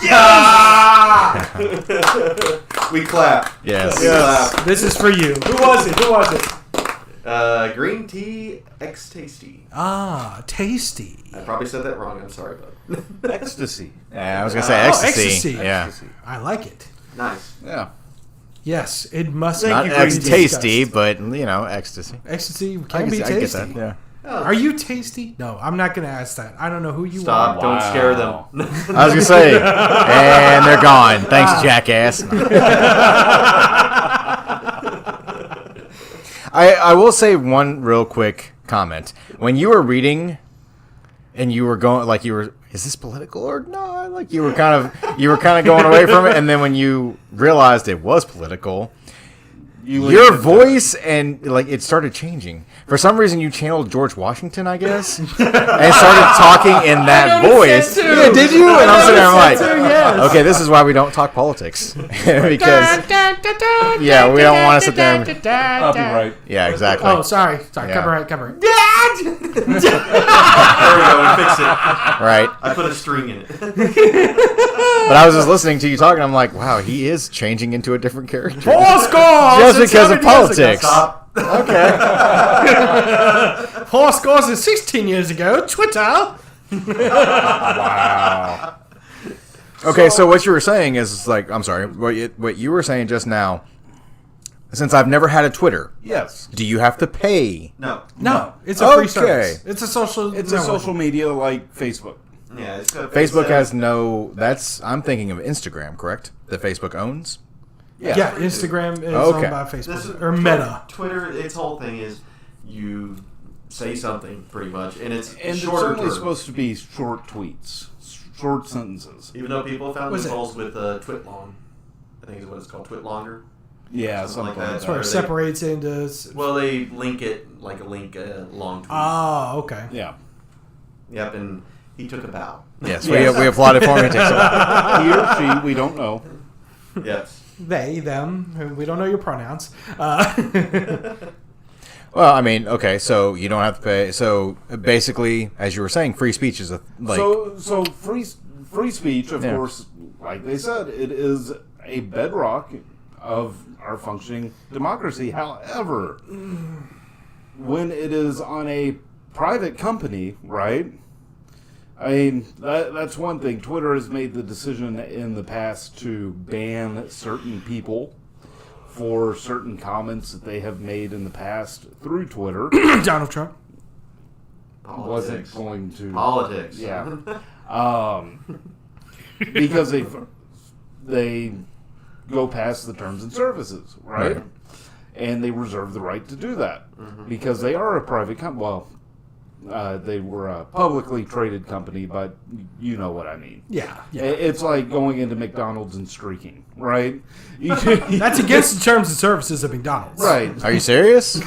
We clap. Yes. We clap. This is for you. Who was it? Green tea X tasty. Ah, tasty. I probably said that wrong. I'm sorry, bud. ecstasy. Yeah, I was going to say ecstasy. ecstasy. Yeah. I like it. Nice. Yeah. Yes, it must Not be tasty, discussed. but, ecstasy. Ecstasy I can be I get tasty. that, yeah. Are you tasty? No, I'm not going to ask that. I don't know who you Stop. are. Don't scare them. I was going to say, and they're gone. Thanks, jackass. I will say one real quick comment. When you were reading and you were going, like you were, is this political or not? Like you were kind of going away from it. And then when you realized it was political, your voice and like it started changing. For some reason, you channeled George Washington, I guess, and started talking in that voice. Yeah, did you? And I'm sitting there, I'm like, okay, this is why we don't talk politics because yeah, we don't want to sit there. Copyright. Yeah, exactly. Oh, sorry. Yeah. Cover it. There we go. We fixed it. Right. I put a string in it. But I was just listening to you talking. I'm like, wow, he is changing into a different character. Four scores! Just because of politics. Stop. Okay. 4 scores is 16 years ago. Twitter. Wow. Okay, so what you were saying is like, I'm sorry, what you were saying just now. Since I've never had a Twitter, Yes. do you have to pay? No. No, it's a free Okay. service. It's a social. It's a social media like Facebook. Yeah. It's Facebook has no. I'm thinking of Instagram, correct? That Facebook owns. Yeah, Instagram is Okay. owned by This is, Facebook or Meta. Twitter, its whole thing is you say something pretty much, and it's And it's shorter only term. supposed to be short tweets, short sentences. Even though people found Was it- themselves with Twitlong, I think is what it's called, Twitllonger. Yeah, Something something like like that. That's where it They- separates into. Well, they link it like a long tweet. Oh, okay. Yeah. Yep, and he took a bow. Yes, we applauded for him. It takes a while. He or she, we don't know. Yes. They, them. We don't know your pronouns. Well, I mean, okay, so you don't have to pay. So basically, as you were saying, free speech is So free speech, of Yeah. course, like they said, it is a bedrock of our functioning democracy. However, when it is on a private company, right? I mean, that's one thing. Twitter has made the decision in the past to ban certain people for certain comments that they have made in the past through Twitter. Donald Trump. Wasn't going to Politics. Yeah. Because they go past the terms and services, right? And they reserve the right to do that because they are a private company. Well, they were a publicly traded company, but you know what I mean. Yeah. It's like going into McDonald's and streaking, right? That's against the terms and services of McDonald's. Right. Are you serious?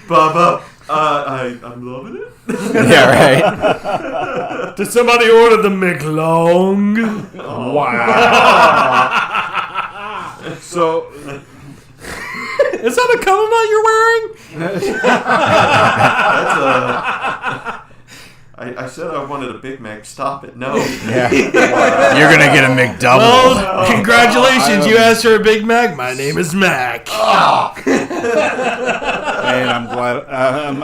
Bubba, I'm loving it. Yeah, right. Did somebody order the McLong? Wow. So, Is that a color nut you're wearing? I said I wanted a Big Mac. Stop it. No. Yeah. You're gonna get a McDouble. Well, congratulations. You asked for a Big Mac. My name is Mac. and I'm glad I'm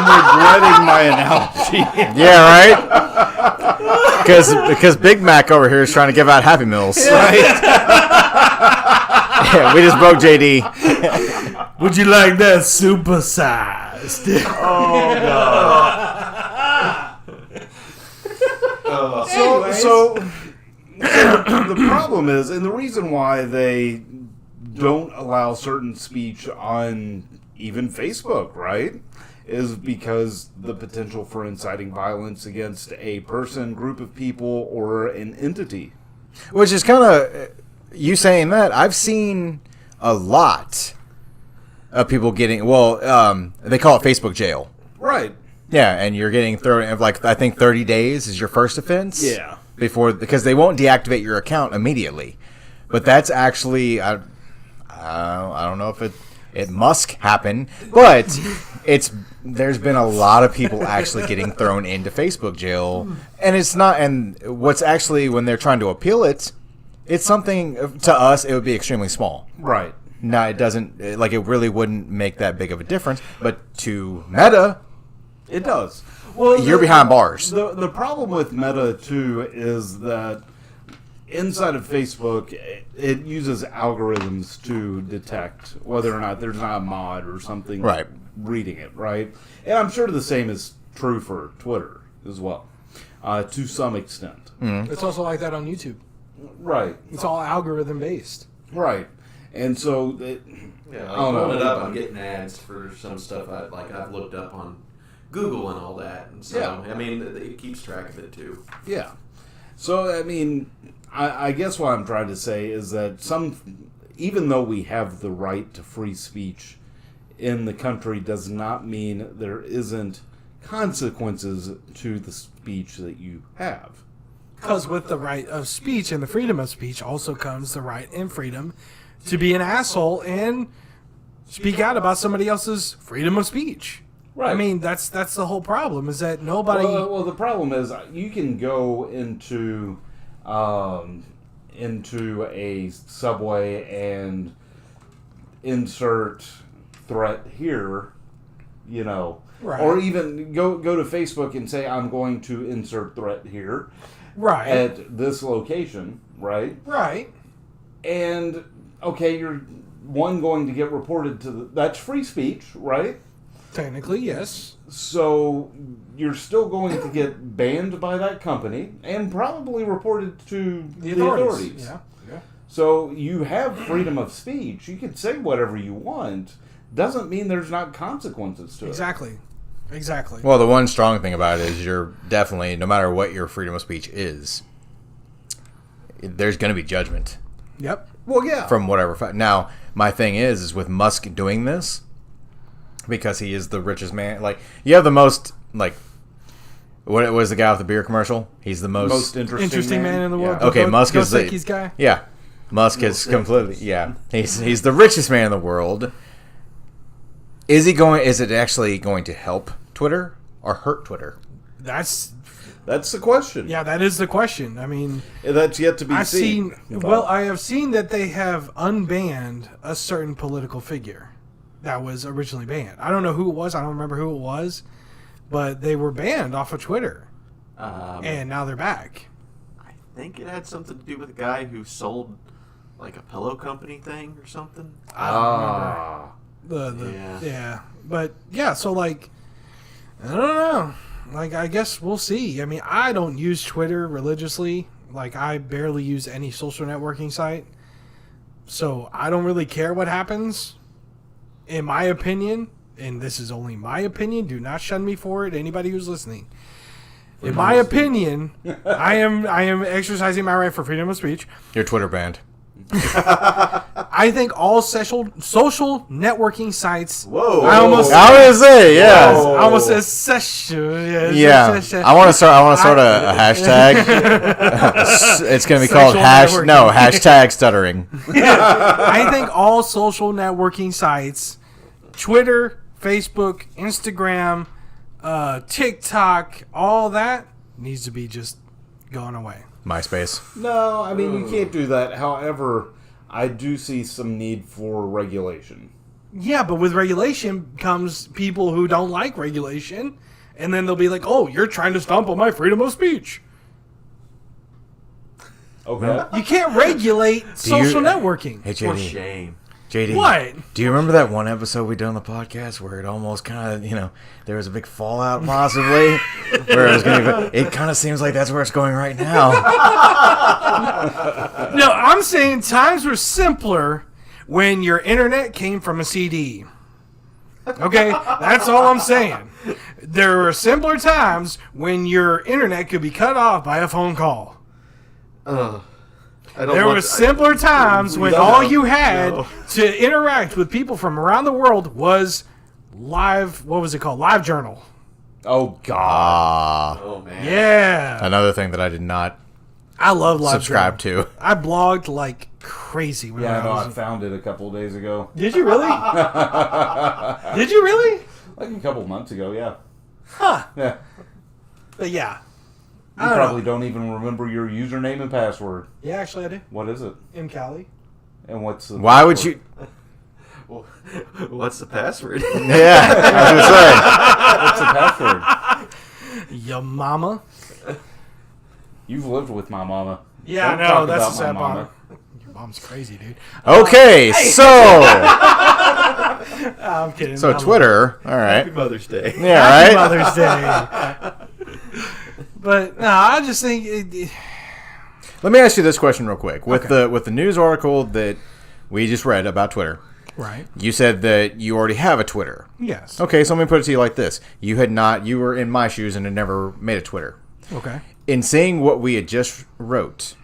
regretting my analogy. Yeah, right. Because Big Mac over here is trying to give out Happy Meals. Yeah, we just broke JD. Would you like that supersized? Oh, God. So the problem is, and the reason why they don't allow certain speech on even Facebook, right, is because the potential for inciting violence against a person, group of people, or an entity. Which is kind of, you saying that, I've seen a lot of people getting, they call it Facebook jail. Right. Yeah, and you're getting thrown, like, I think 30 days is your first offense. Yeah. Because they won't deactivate your account immediately. But that's actually, I don't know if it must happen, but there's been a lot of people actually getting thrown into Facebook jail, and it's not. And what's actually, when they're trying to appeal it, it's something to us. It would be extremely small. Right. Now it doesn't, like, it really wouldn't make that big of a difference, but to Meta, It does. Well, you're behind bars. The problem with Meta, too, is that inside of Facebook, it uses algorithms to detect whether or not there's not a mod or something Right. reading it, right? And I'm sure the same is true for Twitter as well, to some extent. It's also like that on YouTube. Right, It's all algorithm based. right. And so, Yeah, I like don't know. pulling it up, I'm getting ads for some stuff I've looked up on Google and all that. And so, Yeah. I mean, it keeps track of it too. Yeah. So, I mean, I guess what I'm trying to say is that even though we have the right to free speech in the country, does not mean there isn't consequences to the speech that you have. Because with the right of speech and the freedom of speech also comes the right and freedom to be an asshole and speak out about somebody else's freedom of speech. Right. I mean, that's the whole problem, is that nobody... Well, the problem is you can go into a subway and insert threat here, Right. or even go to Facebook and say, I'm going to insert threat here Right. at this location, right? Right. And, okay, you're going to get reported to that's free speech, right? Technically, yes. So you're still going to get banned by that company and probably reported to the authorities. Yeah. So you have freedom of speech. You can say whatever you want. Doesn't mean there's not consequences to it. Exactly. Well, the one strong thing about it is you're definitely, no matter what your freedom of speech is, there's going to be judgment. Yep. Well, yeah. From whatever. Now, my thing is with Musk doing this, because he is the richest man. Like, you have the most, like, what was the guy with the beer commercial? He's the most Interesting man in the world. Yeah. Okay, Musk is the Dos guy. Yeah, Musk is completely He's the richest man in the world. Is it actually going to help Twitter or hurt Twitter? That's the question. Yeah, that is the question. I mean, that's yet to be seen. I have seen that they have unbanned a certain political figure that was originally banned. I don't know who it was. I don't remember who it was. but they were banned off of Twitter, Um, and now they're back. I think it had something to do with a guy who sold like a pillow company thing or something. I don't remember Yeah. But yeah, so like, I don't know. Like, I guess we'll see. I mean, I don't use Twitter religiously. Like, I barely use any social networking site. So I don't really care what happens. In my opinion, and this is only my opinion, do not shun me for it, anybody who's listening. In my opinion, I am exercising my right for freedom of speech. Your Twitter banned. I think all social networking sites. Whoa! I was gonna say, yeah. Whoa. I almost said session. Yeah, I want to start a hashtag. It's gonna be called Sexual networking. hashtag stuttering. I think all social networking sites, Twitter, Facebook, Instagram, TikTok, all that needs to be just gone away. MySpace. No, I mean, you can't do that. However, I do see some need for regulation. Yeah, but with regulation comes people who don't like regulation, and then they'll be like, "Oh, you're trying to stomp on my freedom of speech." Okay. You can't regulate social networking. Hey, For JD. shame. JD. What? Do you remember that one episode we did on the podcast where it almost kind of, there was a big fallout possibly? Where it was going to it kind of seems like that's where it's going right now. No, I'm saying times were simpler when your internet came from a CD. Okay? That's all I'm saying. There were simpler times when your internet could be cut off by a phone call. There were simpler times when all you had to interact with people from around the world was live, what was it called? Live Journal. Oh, God. Oh man. Yeah. Another thing that I did not I love Live subscribe Journal. to. I blogged like crazy. When Yeah, I know. was I found it a couple of days ago. Did you really? Did you really? Like a couple months ago, yeah. Huh. Yeah. But yeah. You probably don't even remember your username and password. Yeah, actually I do. What is it? In Cali. And what's the Why would you... What's the password? Yeah, I was What's the password? Your mama. You've lived with my mama. Yeah, Don't I know. talk That's about the sad my part. mama. Your mom's crazy, dude. going to say. Okay, so... I'm kidding. So I love Twitter, all right. Happy Mother's Day. Yeah, Happy right? Mother's Day. But no, I just think Let me ask you this question real quick. With the news article that we just read about Twitter, right. you said that you already have a Twitter. Yes. Okay, so let me put it to you like this. You were in my shoes and had never made a Twitter. Okay. In seeing what we had just wrote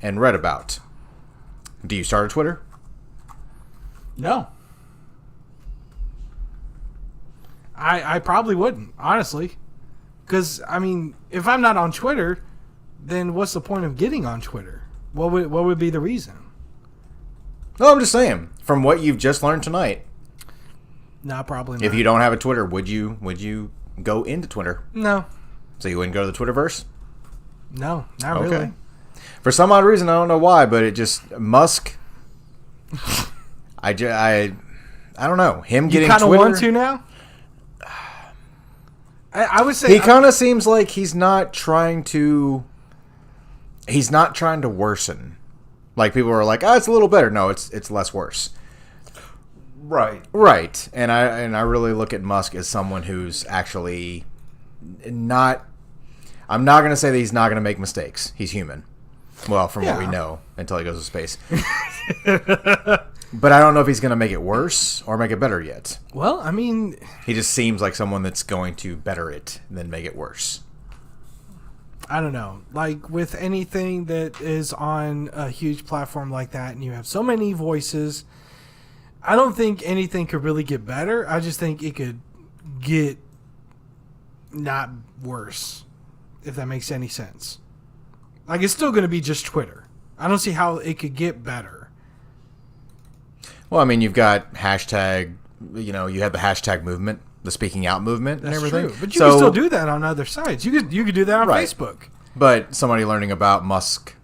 and read about, do you start a Twitter? No. I probably wouldn't, honestly. Because, I mean, if I'm not on Twitter, then what's the point of getting on Twitter? What would be the reason? No, I'm just saying. From what you've just learned tonight, No, probably not. if you don't have a Twitter, would you go into Twitter? No. So you wouldn't go to the Twitterverse? No, not really. For some odd reason, I don't know why, but it just Musk. I don't know him You getting kind of Twitter. want to now? I would say He kind of seems like he's not trying to worsen. Like people are like, it's a little better. No, it's less worse. Right. And I really look at Musk as someone who's actually not. I'm not going to say that he's not going to make mistakes. He's human. Well, from what we know, until he goes to space. But I don't know if he's going to make it worse or make it better yet. Well, I mean, He just seems like someone that's going to better it than make it worse. I don't know. Like with anything that is on a huge platform like that and you have so many voices, I don't think anything could really get better. I just think it could get not worse, if that makes any sense. Like it's still going to be just Twitter. I don't see how it could get better. Well, I mean, you've got hashtag, you have the hashtag movement, the speaking out movement and That's everything. true. But you can still do that on other sites. You could do that on Right. Facebook. But somebody learning about Musk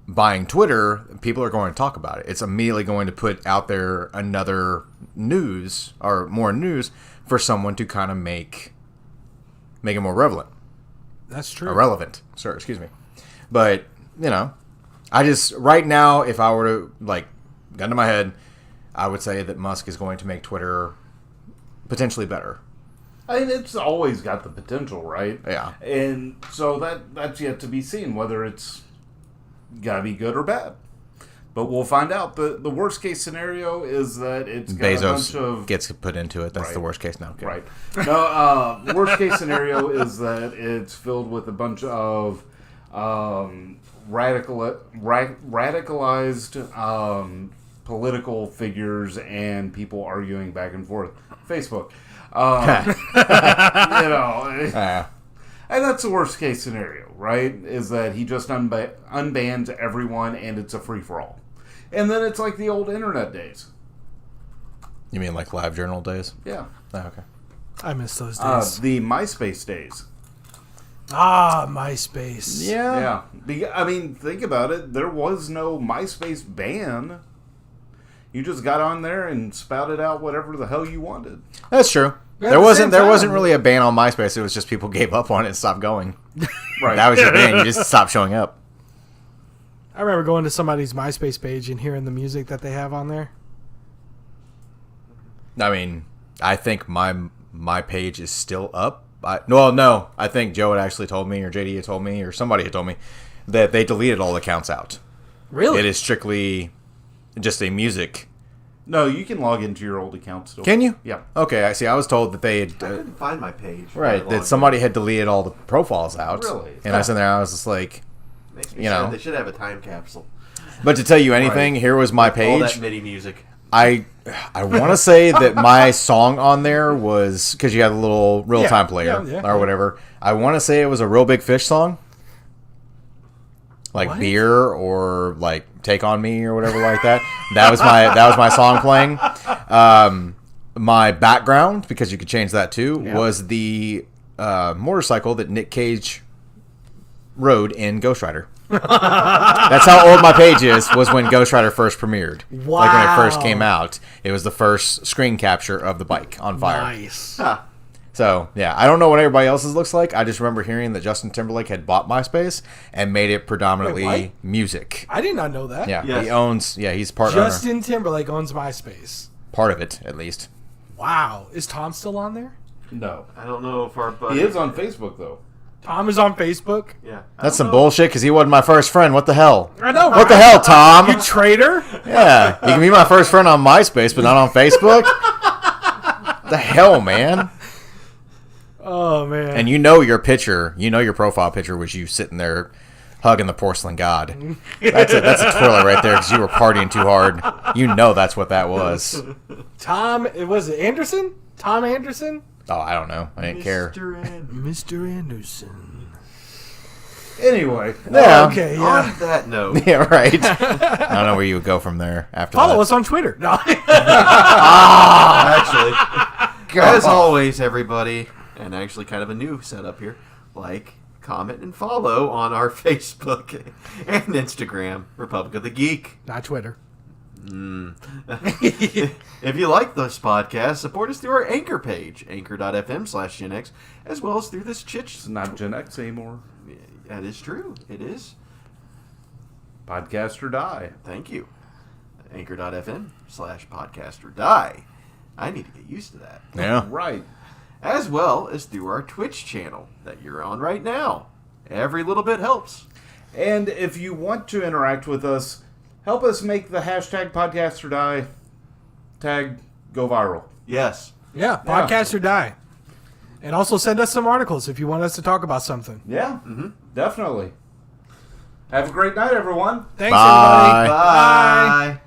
buying Twitter, people are going to talk about it. It's immediately going to put out there another news or more news for someone to kind of make make it more relevant. That's true. Irrelevant. Sir, excuse me. But, you know, I just, right now, if I were to, like, gun to my head, I would say that Musk is going to make Twitter potentially better. I mean, it's always got the potential, right? Yeah. And so that's yet to be seen, whether it's got to be good or bad. But we'll find out. The worst case scenario is that it's got a bunch of... Bezos gets put into it. That's the worst case now. Okay. Right. No, the worst case scenario is that it's filled with a bunch of radicalized political figures and people arguing back and forth. Facebook. You know... And that's the worst case scenario, right? Is that he just unbans everyone and it's a free-for-all. And then it's like the old internet days. You mean like live journal days? Yeah. Oh, okay. I miss those days. The MySpace days. MySpace. Yeah. I mean, think about it. There was no MySpace ban. You just got on there and spouted out whatever the hell you wanted. That's true. Yeah, There wasn't same time. really a ban on MySpace. It was just people gave up on it and stopped going. Right. That was your ban. You just stopped showing up. I remember going to somebody's MySpace page and hearing the music that they have on there. I mean, I think my page is still up. No. I think Joe had actually told me, or JD had told me, or somebody had told me that they deleted all accounts out. Really? It is strictly just a music. No, you can log into your old account still. Can you? Yeah. Okay, I see. I was told that they had... I couldn't find my page. right, that somebody had deleted all the profiles out. Really? And I was in there, I was just like... Makes me you sad. know. They should have a time capsule. But to tell you anything, here was my All page. that MIDI music. I want to say that my song on there was... Because you had a little real-time player or whatever. I want to say it was a Real Big Fish song. Like What? Beer or like Take On Me or whatever like that. That was my song playing. My background, because you could change that too, was the motorcycle that Nick Cage rode in Ghost Rider. That's how old my page is, was when Ghost Rider first premiered. Wow. Like when it first came out. It was the first screen capture of the bike on fire. Nice. So, yeah, I don't know what everybody else's looks like. I just remember hearing that Justin Timberlake had bought MySpace and made it predominantly Wait, what? music. I did not know that. Yeah, Yes. he's part owner. Justin Timberlake owns MySpace. Part of it, at least. Wow. Is Tom still on there? No. I don't know if our buddy... He is on Facebook, though. Tom is on Facebook? Yeah. That's some bullshit, because he wasn't my first friend. What the hell? I know. What the hell, Tom? You traitor? Yeah, you can be my first friend on MySpace, but not on Facebook? The hell, man? Oh, man. And you know your profile picture was you sitting there hugging the porcelain god. That's a twirler right there, because you were partying too hard. You know that's what that was. Tom, was it Anderson? Tom Anderson? Oh, I don't know. I didn't care. Mr. Anderson. Anyway. Yeah. Okay, yeah. On that note, Yeah, right. I don't know where you would go from there after Follow that. us on Twitter. No. actually, as always, everybody, and actually kind of a new setup here, like, comment, and follow on our Facebook and Instagram, Republic of the Geek. Not Twitter. If you like this podcast, support us through our Anchor page, anchor.fm/Gen X, as well as through this It's not Gen X anymore. That is true. It is. Podcast or die. Thank you. Anchor.fm/podcast or die. I need to get used to that. Yeah. Right. As well as through our Twitch channel that you're on right now. Every little bit helps. And if you want to interact with us, help us make the hashtag podcast or die tag go viral. Yes. Yeah, podcast or die. And also send us some articles if you want us to talk about something. Yeah, definitely. Have a great night, everyone. Thanks, Bye. everybody. Bye.